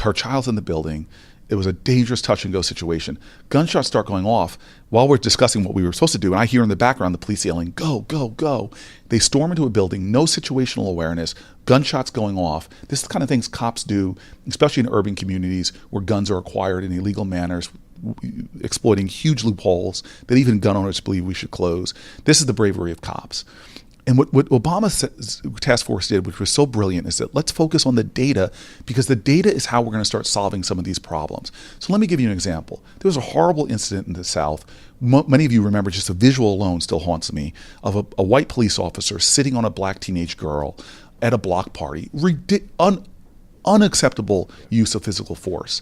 Her child's in the building. It was a dangerous touch-and-go situation. Gunshots start going off while we're discussing what we were supposed to do, and I hear in the background the police yelling, go, go, go. They storm into a building, no situational awareness, gunshots going off. This is the kind of things cops do, especially in urban communities where guns are acquired in illegal manners exploiting huge loopholes that even gun owners believe we should close. This is the bravery of cops. And what Obama's task force did, which was so brilliant, is that let's focus on the data, because the data is how we're going to start solving some of these problems. So let me give you an example. There was a horrible incident in the South. Many of you remember, just the visual alone still haunts me, of a white police officer sitting on a black teenage girl at a block party. Unacceptable use of physical force.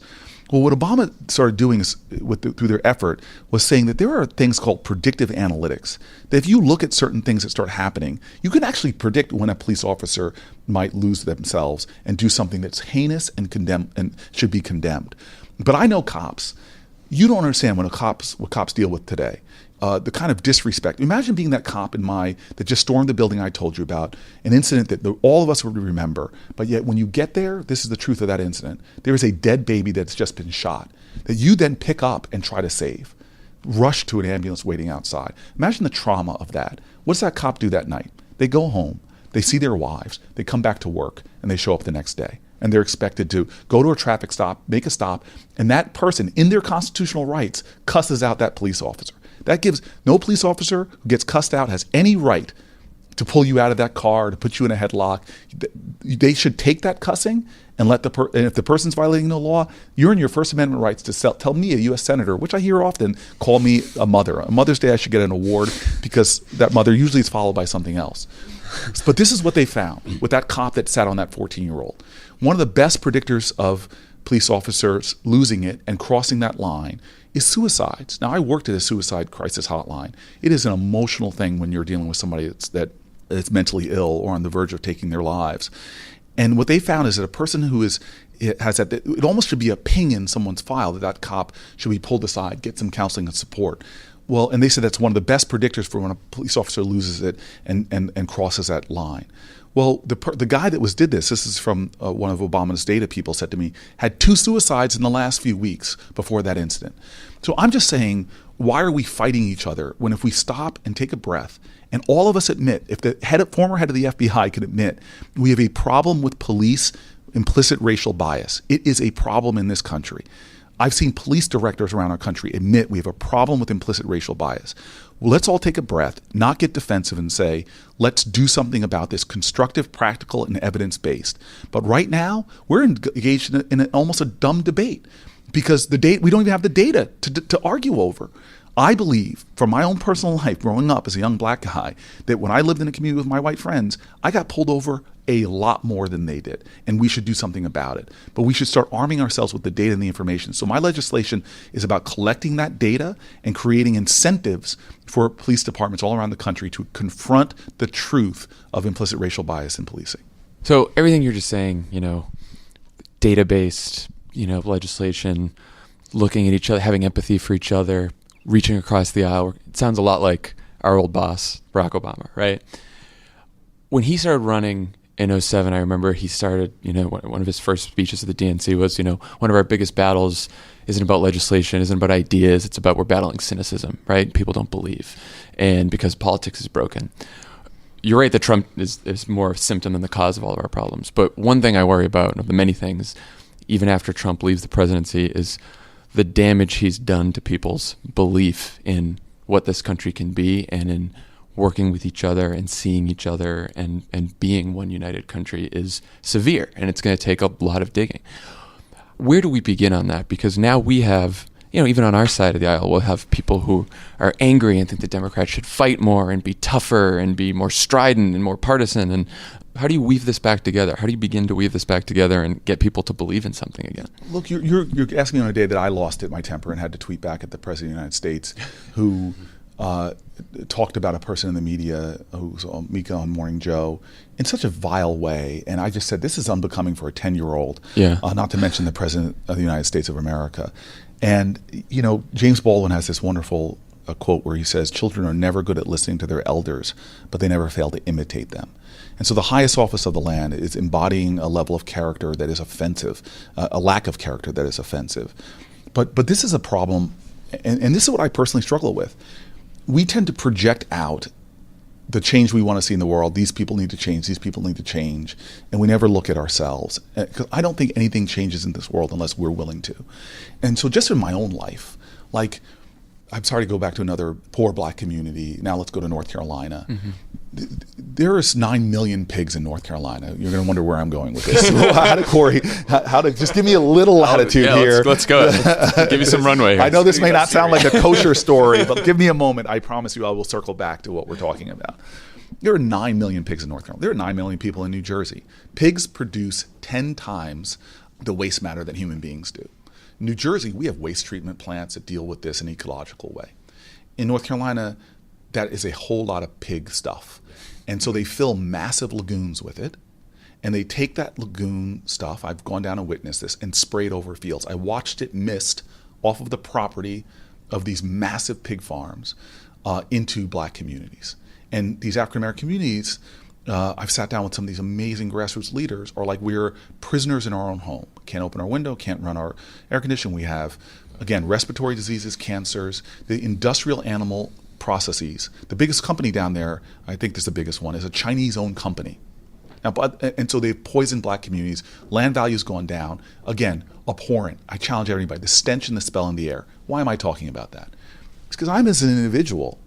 Well, what Obama started doing is, through their effort, was saying that there are things called predictive analytics. That if you look at certain things that start happening, you can actually predict when a police officer might lose themselves and do something that's heinous and should be condemned. But I know cops. You don't understand what cops deal with today. The kind of disrespect. Imagine being that cop that just stormed the building I told you about, an incident that all of us would remember. But yet when you get there, this is the truth of that incident. There is a dead baby that's just been shot that you then pick up and try to save. Rush to an ambulance waiting outside. Imagine the trauma of that. What does that cop do that night? They go home, they see their wives, they come back to work, and they show up the next day. And they're expected to go to a traffic stop, make a stop, and that person, in their constitutional rights, cusses out that police officer. That gives no police officer who gets cussed out has any right to pull you out of that car, to put you in a headlock. They should take that cussing and and if the person's violating the law, you're in your First Amendment rights to tell me, a U.S. Senator, which I hear often, call me a mother. On Mother's Day, I should get an award because that mother usually is followed by something else. But this is what they found with that cop that sat on that 14-year-old. One of the best predictors of police officers losing it and crossing that line is suicides. Now, I worked at a suicide crisis hotline. It is an emotional thing when you're dealing with somebody that's mentally ill or on the verge of taking their lives. And what they found is that a person who it almost should be a ping in someone's file that cop should be pulled aside, get some counseling and support. Well, and they said that's one of the best predictors for when a police officer loses it and crosses that line. Well, the guy that did this is from one of Obama's data people, said to me, had 2 suicides in the last few weeks before that incident. So I'm just saying, why are we fighting each other when if we stop and take a breath, and all of us admit, if the former head of the FBI could admit, we have a problem with police implicit racial bias. It is a problem in this country. I've seen police directors around our country admit we have a problem with implicit racial bias. Well, let's all take a breath, not get defensive and say, let's do something about this, constructive, practical, and evidence-based. But right now, we're engaged in almost a dumb debate because we don't even have the data to argue over. I believe, from my own personal life, growing up as a young black guy, that when I lived in a community with my white friends, I got pulled over a lot more than they did, and we should do something about it. But we should start arming ourselves with the data and the information. So my legislation is about collecting that data and creating incentives for police departments all around the country to confront the truth of implicit racial bias in policing. So everything you're just saying, data-based, legislation, looking at each other, having empathy for each other, reaching across the aisle, it sounds a lot like our old boss, Barack Obama, right? When he started running in 2007, I remember he started, one of his first speeches at the DNC was, one of our biggest battles isn't about legislation, isn't about ideas, it's about we're battling cynicism, right? People don't believe, and because politics is broken. You're right that Trump is more a symptom than the cause of all of our problems. But one thing I worry about, of the many things, even after Trump leaves the presidency, is the damage he's done to people's belief in what this country can be and in working with each other and seeing each other and being one united country is severe, and it's going to take a lot of digging. Where do we begin on that? Because now we have, even on our side of the aisle, we'll have people who are angry and think the Democrats should fight more and be tougher and be more strident and more partisan. And how do you weave this back together? How do you begin to weave this back together and get people to believe in something again? Look, you're asking me on a day that I lost my temper and had to tweet back at the President of the United States, who talked about a person in the media who's Mika on Morning Joe in such a vile way. And I just said, this is unbecoming for a 10-year-old, not to mention the President of the United States of America. And, James Baldwin has this wonderful quote where he says, children are never good at listening to their elders, but they never fail to imitate them. And so the highest office of the land is embodying a level of character that is offensive, a lack of character that is offensive. But this is a problem, and this is what I personally struggle with. We tend to project out the change we want to see in the world. These people need to change. These people need to change. And we never look at ourselves. Because I don't think anything changes in this world unless we're willing to. And so just in my own life, Like, I'm sorry to go back to another poor black community. Now let's go to North Carolina. There is 9 million pigs in North Carolina. You're going to wonder where I'm going with this. Corey, just give me a little latitude here. Let's go. Give me some runway here. I know this may not sound like a kosher story, but give me a moment. I promise you I will circle back to what we're talking about. There are 9 million pigs in North Carolina. There are 9 million people in New Jersey. Pigs produce 10 times the waste matter that human beings do. In New Jersey, we have waste treatment plants that deal with this in an ecological way. In North Carolina, that is a whole lot of pig stuff. And so they fill massive lagoons with it, and they take that lagoon stuff, I've gone down and witnessed this, and spray it over fields. I watched it mist off of the property of these massive pig farms into black communities. And these African-American communities, I've sat down with some of these amazing grassroots leaders, are like, we're prisoners in our own home. Can't open our window, can't run our air conditioning. We have, again, respiratory diseases, cancers, the industrial animal processes. The biggest company down there, I think this is the biggest one, is a Chinese-owned company. Now, and so they've poisoned black communities. Land value's gone down. Again, abhorrent. I challenge everybody. The stench and the smell in the air. Why am I talking about that? It's because I'm, as an individual,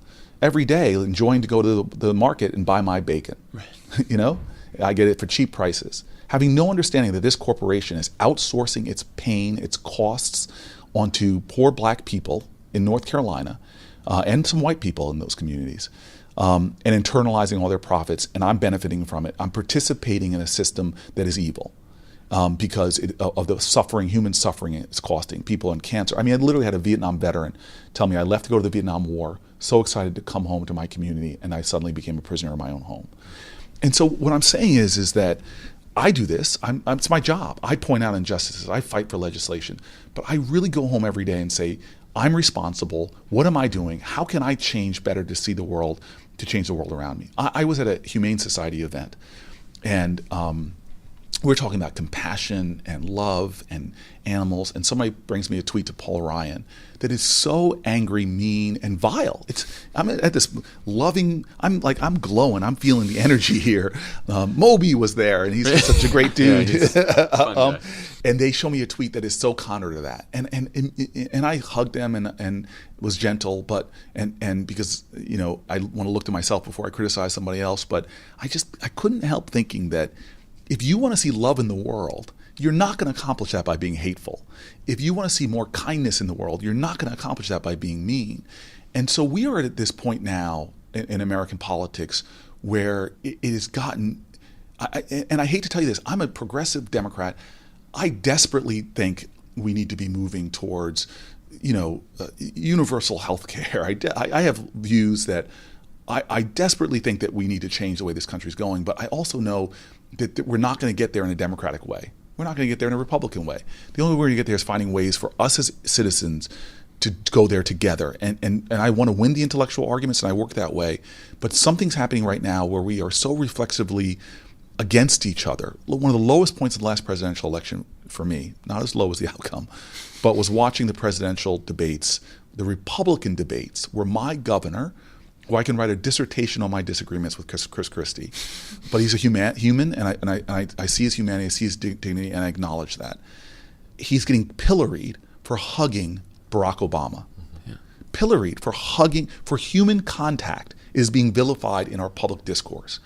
every day enjoying to go to the market and buy my bacon. Right. You know, I get it for cheap prices. Having no understanding that this corporation is outsourcing its pain, its costs onto poor black people in North Carolina, and some white people in those communities, and internalizing all their profits, and I'm benefiting from it. I'm participating in a system that is evil because of the suffering, human suffering it's costing people in cancer. I mean, I literally had a Vietnam veteran tell me I left to go to the Vietnam War, so excited to come home to my community, and I suddenly became a prisoner in my own home. And so what I'm saying is that I do this. It's my job. I point out injustices. I fight for legislation. But I really go home every day and say, I'm responsible. What am I doing? How can I change better to see the world, to change the world around me? I was at a Humane Society event, and we were talking about compassion and love and animals, and somebody brings me a tweet to Paul Ryan that is so angry, mean, and vile. I'm at this loving, I'm glowing, I'm feeling the energy here. Moby was there, and he's just such a great dude. Yeah, and they show me a tweet that is so counter to that. And I hugged them and was gentle, but and because, you know, I want to look to myself before I criticize somebody else, but I couldn't help thinking that if you want to see love in the world, you're not going to accomplish that by being hateful. If you want to see more kindness in the world, you're not going to accomplish that by being mean. And so we are at this point now in American politics where it has gotten, and I hate to tell you this, I'm a progressive Democrat. I desperately think we need to be moving towards, universal health care. I have views that I desperately think that we need to change the way this country is going, but I also know that we're not going to get there in a Democratic way. We're not going to get there in a Republican way. The only way we're going to get there is finding ways for us as citizens to go there together. And I want to win the intellectual arguments, and I work that way. But something's happening right now where we are so reflexively against each other. One of the lowest points of the last presidential election for me, not as low as the outcome, but was watching the presidential debates, the Republican debates, where my governor, who I can write a dissertation on my disagreements with Chris Christie, but he's a human, and I see his humanity, I see his dignity, and I acknowledge that. He's getting pilloried for hugging Barack Obama. Yeah. Pilloried for hugging, for human contact is being vilified in our public discourse.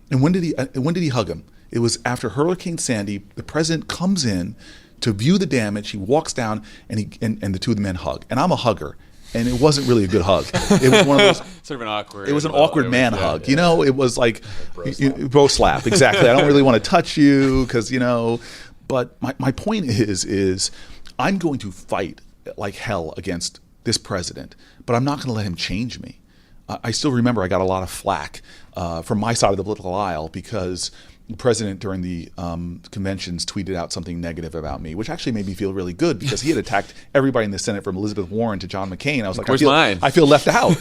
And when did he hug him? It was after Hurricane Sandy. The president comes in to view the damage. He walks down, and the two of the men hug. And I'm a hugger. And it wasn't really a good hug. It was one of those sort of an awkward. It was an awkward man hug. Yeah. It was like bro slap. Exactly. I don't really want to touch you because But my point is I'm going to fight like hell against this president, but I'm not going to let him change me. I still remember I got a lot of flack from my side of the political aisle because the president during the conventions tweeted out something negative about me, which actually made me feel really good because he had attacked everybody in the Senate from Elizabeth Warren to John McCain. I was like, I feel left out.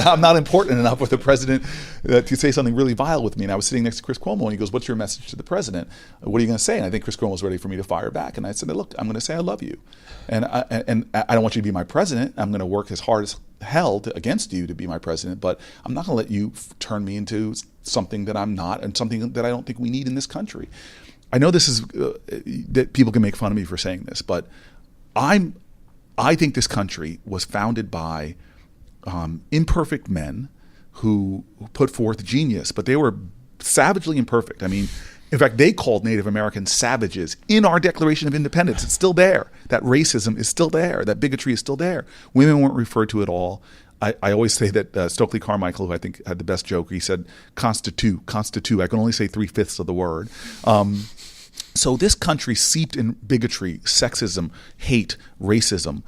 I'm not important enough with the president to say something really vile with me. And I was sitting next to Chris Cuomo, and he goes, "What's your message to the president? What are you going to say?" And I think Chris Cuomo was ready for me to fire back. And I said, "Look, I'm going to say I love you. And I don't want you to be my president. I'm going to work as hard as hell against you to be my president, but I'm not going to let you turn me into something that I'm not and something that I don't think we need in this country." I know this is that people can make fun of me for saying this, but I'm I think this country was founded by imperfect men who put forth genius, but they were savagely imperfect. I mean, in fact, they called Native Americans savages in our Declaration of Independence. It's still there. That racism is still there. That bigotry is still there. Women weren't referred to at all. I always say that Stokely Carmichael, who I think had the best joke, he said, constitute. I can only say 3/5 of the word. So this country seeped in bigotry, sexism, hate, racism.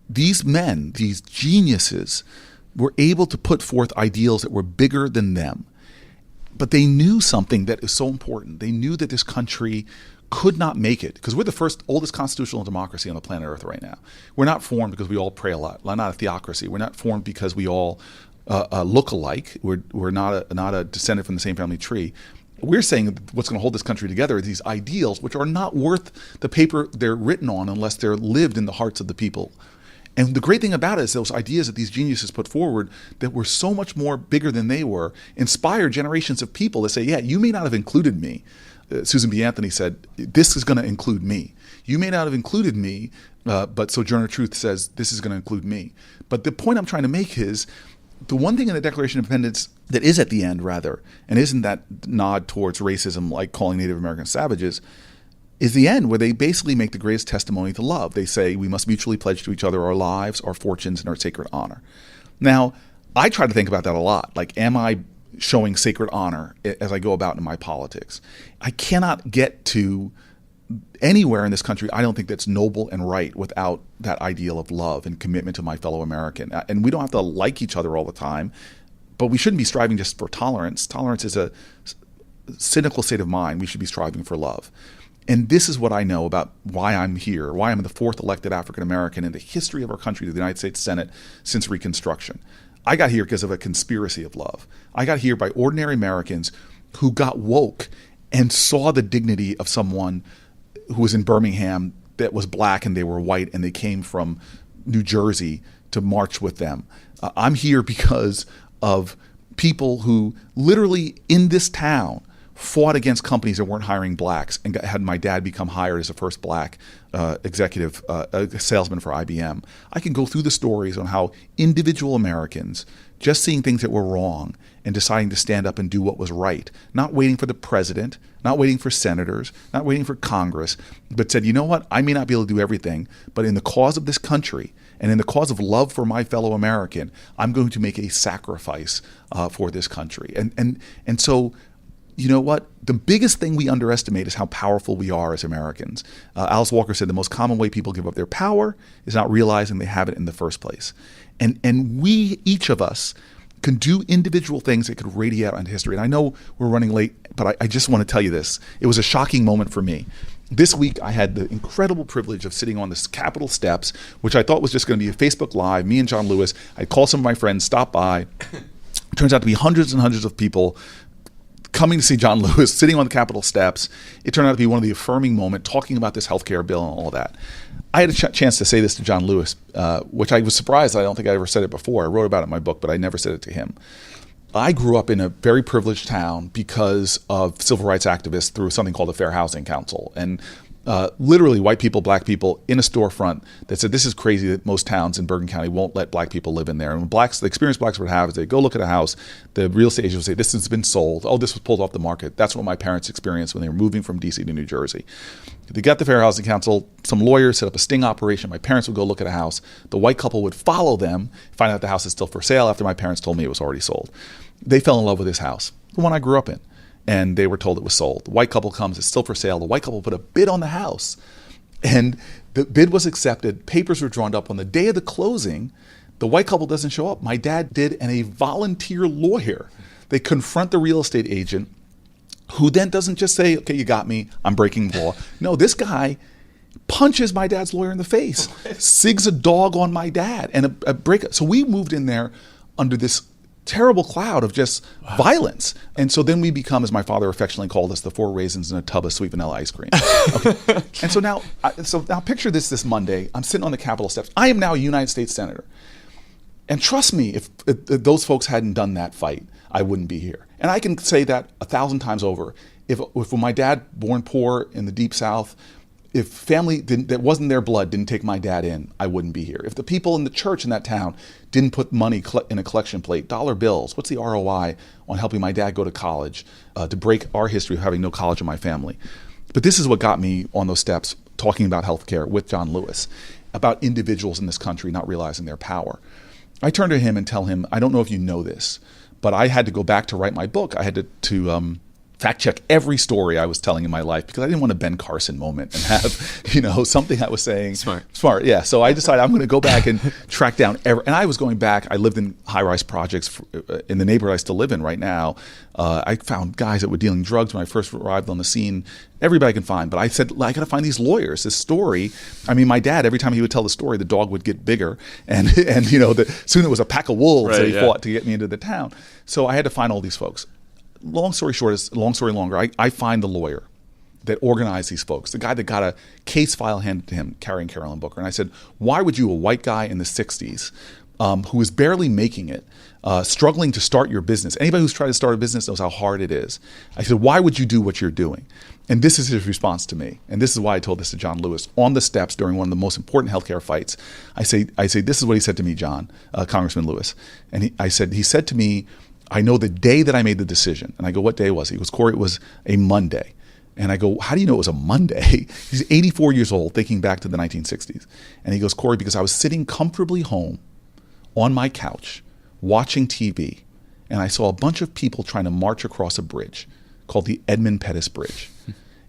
These men, these geniuses, were able to put forth ideals that were bigger than them. But they knew something that is so important. They knew that this country could not make it, because we're the oldest constitutional democracy on the planet Earth right now. We're not formed because we all pray a lot. We're not a theocracy. We're not formed because we all look alike. We're not a descendant from the same family tree. We're saying that what's going to hold this country together are these ideals, which are not worth the paper they're written on unless they're lived in the hearts of the people. And the great thing about it is those ideas that these geniuses put forward that were so much more bigger than they were inspired generations of people to say, yeah, you may not have included me. Susan B. Anthony said, this is going to include me. You may not have included me, but Sojourner Truth says this is going to include me. But the point I'm trying to make is the one thing in the Declaration of Independence that is at the end, rather, and isn't that nod towards racism like calling Native Americans savages, is the end where they basically make the greatest testimony to love. They say we must mutually pledge to each other our lives, our fortunes, and our sacred honor. Now, I try to think about that a lot. Like, am I showing sacred honor as I go about in my politics? I cannot get to anywhere in this country, I don't think, that's noble and right without that ideal of love and commitment to my fellow American. And we don't have to like each other all the time, but we shouldn't be striving just for tolerance. Tolerance is a cynical state of mind. We should be striving for love. And this is what I know about why I'm here, why I'm the fourth elected African American in the history of our country, the United States Senate, since Reconstruction. I got here because of a conspiracy of love. I got here by ordinary Americans who got woke and saw the dignity of someone who was in Birmingham that was black and they were white and they came from New Jersey to march with them. I'm here because of people who literally in this town fought against companies that weren't hiring blacks and had my dad become hired as the first black executive salesman for IBM. I can go through the stories on how individual Americans, just seeing things that were wrong and deciding to stand up and do what was right, not waiting for the president, not waiting for senators, not waiting for Congress, but said, you know what, I may not be able to do everything, but in the cause of this country and in the cause of love for my fellow American, I'm going to make a sacrifice for this country. And so, you know what? The biggest thing we underestimate is how powerful we are as Americans. Alice Walker said the most common way people give up their power is not realizing they have it in the first place. And we, each of us, can do individual things that could radiate out into history. And I know we're running late, but I just want to tell you this. It was a shocking moment for me. This week, I had the incredible privilege of sitting on the Capitol steps, which I thought was just going to be a Facebook Live, me and John Lewis. I called some of my friends, stop by. It turns out to be hundreds and hundreds of people coming to see John Lewis, sitting on the Capitol steps. It turned out to be one of the affirming moments, talking about this healthcare bill and all that. I had a chance to say this to John Lewis, which I was surprised. I don't think I ever said it before. I wrote about it in my book, but I never said it to him. I grew up in a very privileged town because of civil rights activists through something called the Fair Housing Council. And literally white people, black people in a storefront that said, this is crazy that most towns in Bergen County won't let black people live in there. And the experience blacks would have is they go look at a house, the real estate agent would say, this has been sold. Oh, this was pulled off the market. That's what my parents experienced when they were moving from DC to New Jersey. They got the Fair Housing Council, some lawyers set up a sting operation. My parents would go look at a house. The white couple would follow them, find out the house is still for sale after my parents told me it was already sold. They fell in love with this house, the one I grew up in. And they were told it was sold. The white couple comes, it's still for sale. The white couple put a bid on the house. And the bid was accepted. Papers were drawn up. On the day of the closing, the white couple doesn't show up. My dad did, and a volunteer lawyer. They confront the real estate agent, who then doesn't just say, okay, you got me, I'm breaking the law. No, this guy punches my dad's lawyer in the face, sigs a dog on my dad, and a break. So we moved in there under this terrible cloud of just violence. And so then we become, as my father affectionately called us, the 4 raisins in a tub of sweet vanilla ice cream. Okay. And so now picture this Monday. I'm sitting on the Capitol steps. I am now a United States Senator. And trust me, if those folks hadn't done that fight, I wouldn't be here. And I can say that 1,000 times over. If when my dad, born poor in the Deep South, if family that wasn't their blood didn't take my dad in, I wouldn't be here. If the people in the church in that town didn't put money in a collection plate, dollar bills, what's the ROI on helping my dad go to college, to break our history of having no college in my family? But this is what got me on those steps, talking about healthcare with John Lewis, about individuals in this country not realizing their power. I turn to him and tell him, I don't know if you know this, but I had to go back to write my book. I had to fact check every story I was telling in my life because I didn't want a Ben Carson moment and have, something I was saying. Smart, yeah. So I decided I'm going to go back and track down and I was going back. I lived in high-rise projects in the neighborhood I still live in right now. I found guys that were dealing drugs when I first arrived on the scene. Everybody I can find. But I said, I got to find these lawyers. This story. I mean, my dad, every time he would tell the story, the dog would get bigger. And soon it was a pack of wolves that he fought to get me into the town. So I had to find all these folks. Long story longer, I find the lawyer that organized these folks, the guy that got a case file handed to him carrying Carolyn Booker. And I said, why would you, a white guy in the 60s, who was barely making it, struggling to start your business? Anybody who's tried to start a business knows how hard it is. I said, why would you do what you're doing? And this is his response to me. And this is why I told this to John Lewis on the steps during one of the most important healthcare fights. I say, this is what he said to me, John, Congressman Lewis. And he said to me, I know the day that I made the decision. And I go, what day was it? He goes, Cory, it was a Monday. And I go, how do you know it was a Monday? He's 84 years old, thinking back to the 1960s. And he goes, Cory, because I was sitting comfortably home on my couch watching TV, and I saw a bunch of people trying to march across a bridge called the Edmund Pettus Bridge.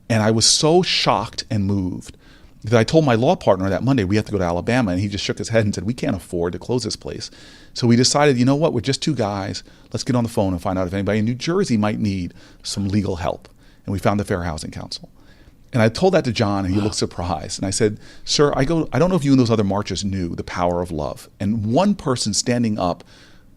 And I was so shocked and moved that I told my law partner that Monday we have to go to Alabama, and he just shook his head and said, we can't afford to close this place. So we decided, you know what, we're just two guys. Let's get on the phone and find out if anybody in New Jersey might need some legal help. And we found the Fair Housing Council. And I told that to John, and he looked surprised. And I said, sir, I don't know if you and those other marchers knew the power of love. And one person standing up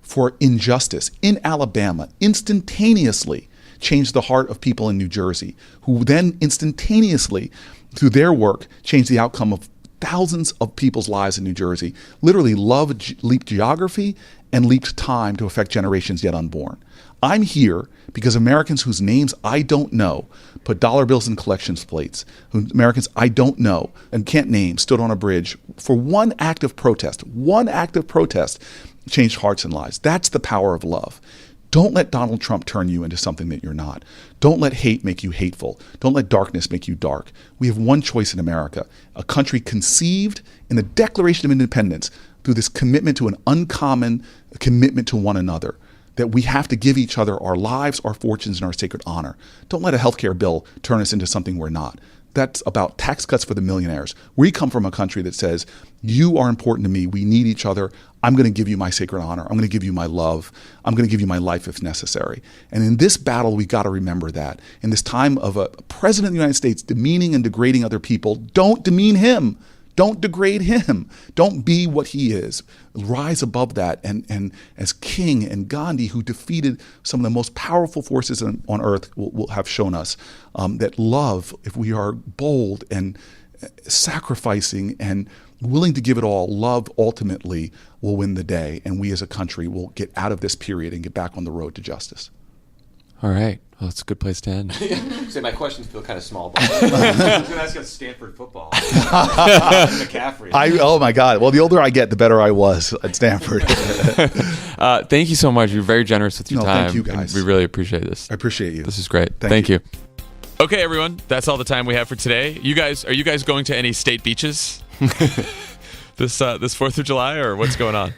for injustice in Alabama instantaneously changed the heart of people in New Jersey, who then instantaneously, through their work, changed the outcome of thousands of people's lives in New Jersey. Literally, love leaped geography and leaped time to affect generations yet unborn. I'm here because Americans whose names I don't know put dollar bills in collections plates, Americans I don't know and can't name stood on a bridge for one act of protest changed hearts and lives. That's the power of love. Don't let Donald Trump turn you into something that you're not. Don't let hate make you hateful. Don't let darkness make you dark. We have one choice in America, a country conceived in the Declaration of Independence through this commitment to an uncommon commitment to one another, that we have to give each other our lives, our fortunes, and our sacred honor. Don't let a healthcare bill turn us into something we're not. That's about tax cuts for the millionaires. We come from a country that says, you are important to me. We need each other. I'm going to give you my sacred honor. I'm going to give you my love. I'm going to give you my life if necessary. And in this battle, we got to remember that. In this time of a president of the United States demeaning and degrading other people, don't demean him. Don't degrade him. Don't be what he is. Rise above that. And as King and Gandhi, who defeated some of the most powerful forces on earth, will have shown us that love, if we are bold and sacrificing and willing to give it all, love ultimately will win the day. And we as a country will get out of this period and get back on the road to justice. All right. Well, that's a good place to end. Say my questions feel kind of small. I was going to ask about Stanford football. McCaffrey. Oh my God. Well, the older I get, the better I was at Stanford. Thank you so much. You're very generous with your time. Thank you, guys. We really appreciate this. I appreciate you. This is great. Thank you. Okay, everyone. That's all the time we have for today. Are you guys going to any state beaches this 4th of July, or what's going on?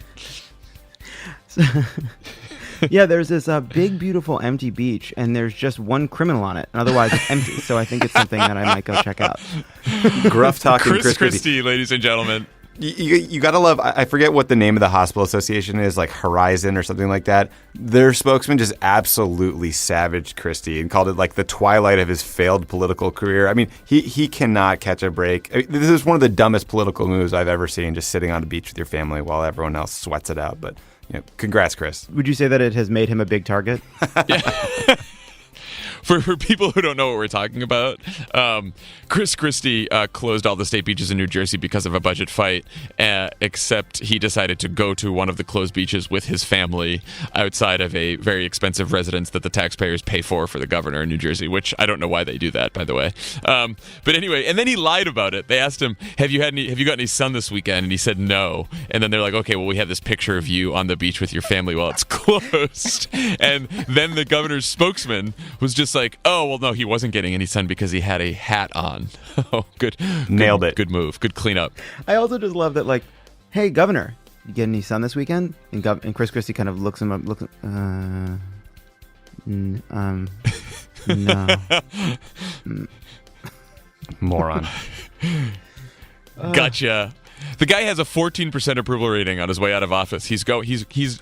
Yeah, there's this big, beautiful, empty beach, and there's just one criminal on it. And otherwise, it's empty. So I think it's something that I might go check out. Gruff talking Chris Christie, ladies and gentlemen. You got to love, I forget what the name of the hospital association is, like Horizon or something like that. Their spokesman just absolutely savaged Christie and called it like the twilight of his failed political career. I mean, he cannot catch a break. I mean, this is one of the dumbest political moves I've ever seen, just sitting on a beach with your family while everyone else sweats it out. But congrats, Chris. Would you say that it has made him a big target? Yeah. For people who don't know what we're talking about, Chris Christie closed all the state beaches in New Jersey because of a budget fight, except he decided to go to one of the closed beaches with his family outside of a very expensive residence that the taxpayers pay for the governor in New Jersey, which I don't know why they do that, by the way. But anyway, and then he lied about it. They asked him, have you got any sun this weekend? And he said no. And then they're like, okay, well, we have this picture of you on the beach with your family while it's closed. And then the governor's spokesman was just like, oh, well, no, he wasn't getting any sun because he had a hat on. Oh, good. Nailed it. Good move. Good cleanup. I also just love that, like, hey, governor, you get any sun this weekend? And Chris Christie kind of looks him up, no. Moron. Gotcha. The guy has a 14% approval rating on his way out of office. He's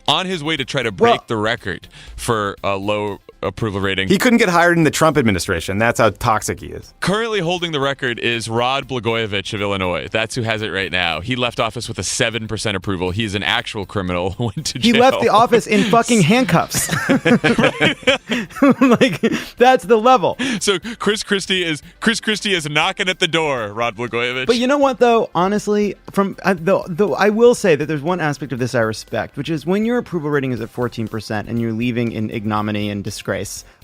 on his way to try to break the record for a low approval rating. He couldn't get hired in the Trump administration. That's how toxic he is. Currently holding the record is Rod Blagojevich of Illinois. That's who has it right now. He left office with a 7% approval. He's an actual criminal. Went to jail. He left the office in fucking handcuffs. Like, that's the level. So Chris Christie is knocking at the door, Rod Blagojevich. But you know what, though? Honestly, though I will say that there's one aspect of this I respect, which is when your approval rating is at 14% and you're leaving in ignominy and disgrace.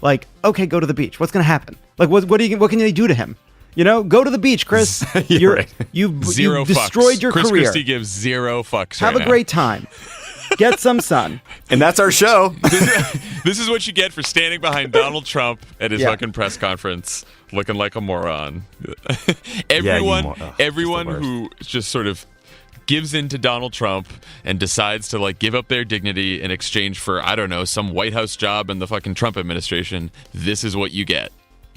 Like, okay, go to the beach. What's going to happen? Like, what can they do to him? You know, go to the beach, Chris. You've destroyed your Chris career. Christie gives 0 fucks. Have a great time. Get some sun. And that's our show. This is what you get for standing behind Donald Trump at his fucking press conference, looking like a moron. Everyone who just sort of gives in to Donald Trump and decides to like give up their dignity in exchange for, I don't know, some White House job in the fucking Trump administration, this is what you get.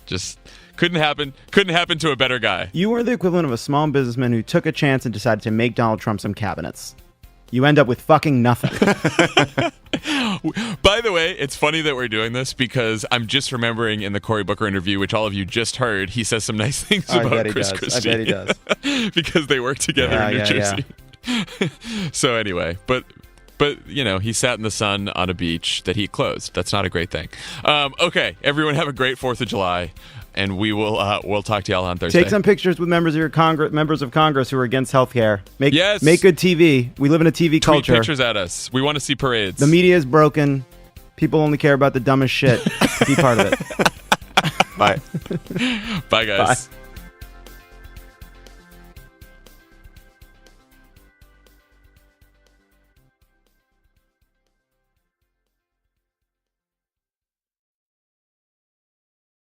Just couldn't happen to a better guy. You are the equivalent of a small businessman who took a chance and decided to make Donald Trump some cabinets. You end up with fucking nothing. By the way, it's funny that we're doing this because I'm just remembering in the Cory Booker interview, which all of you just heard, he says some nice things about Chris Christie. I bet he does. Because they work together in New Jersey. So anyway, but you know, he sat in the sun on a beach that he closed. That's not a great thing. Okay, everyone have a great 4th of July. And we'll talk to y'all on Thursday. Take some pictures with members of Congress who are against healthcare. Make good TV. We live in a TV culture. Tweet pictures at us. We want to see parades. The media is broken. People only care about the dumbest shit. Be part of it. Bye. Bye, guys. Bye.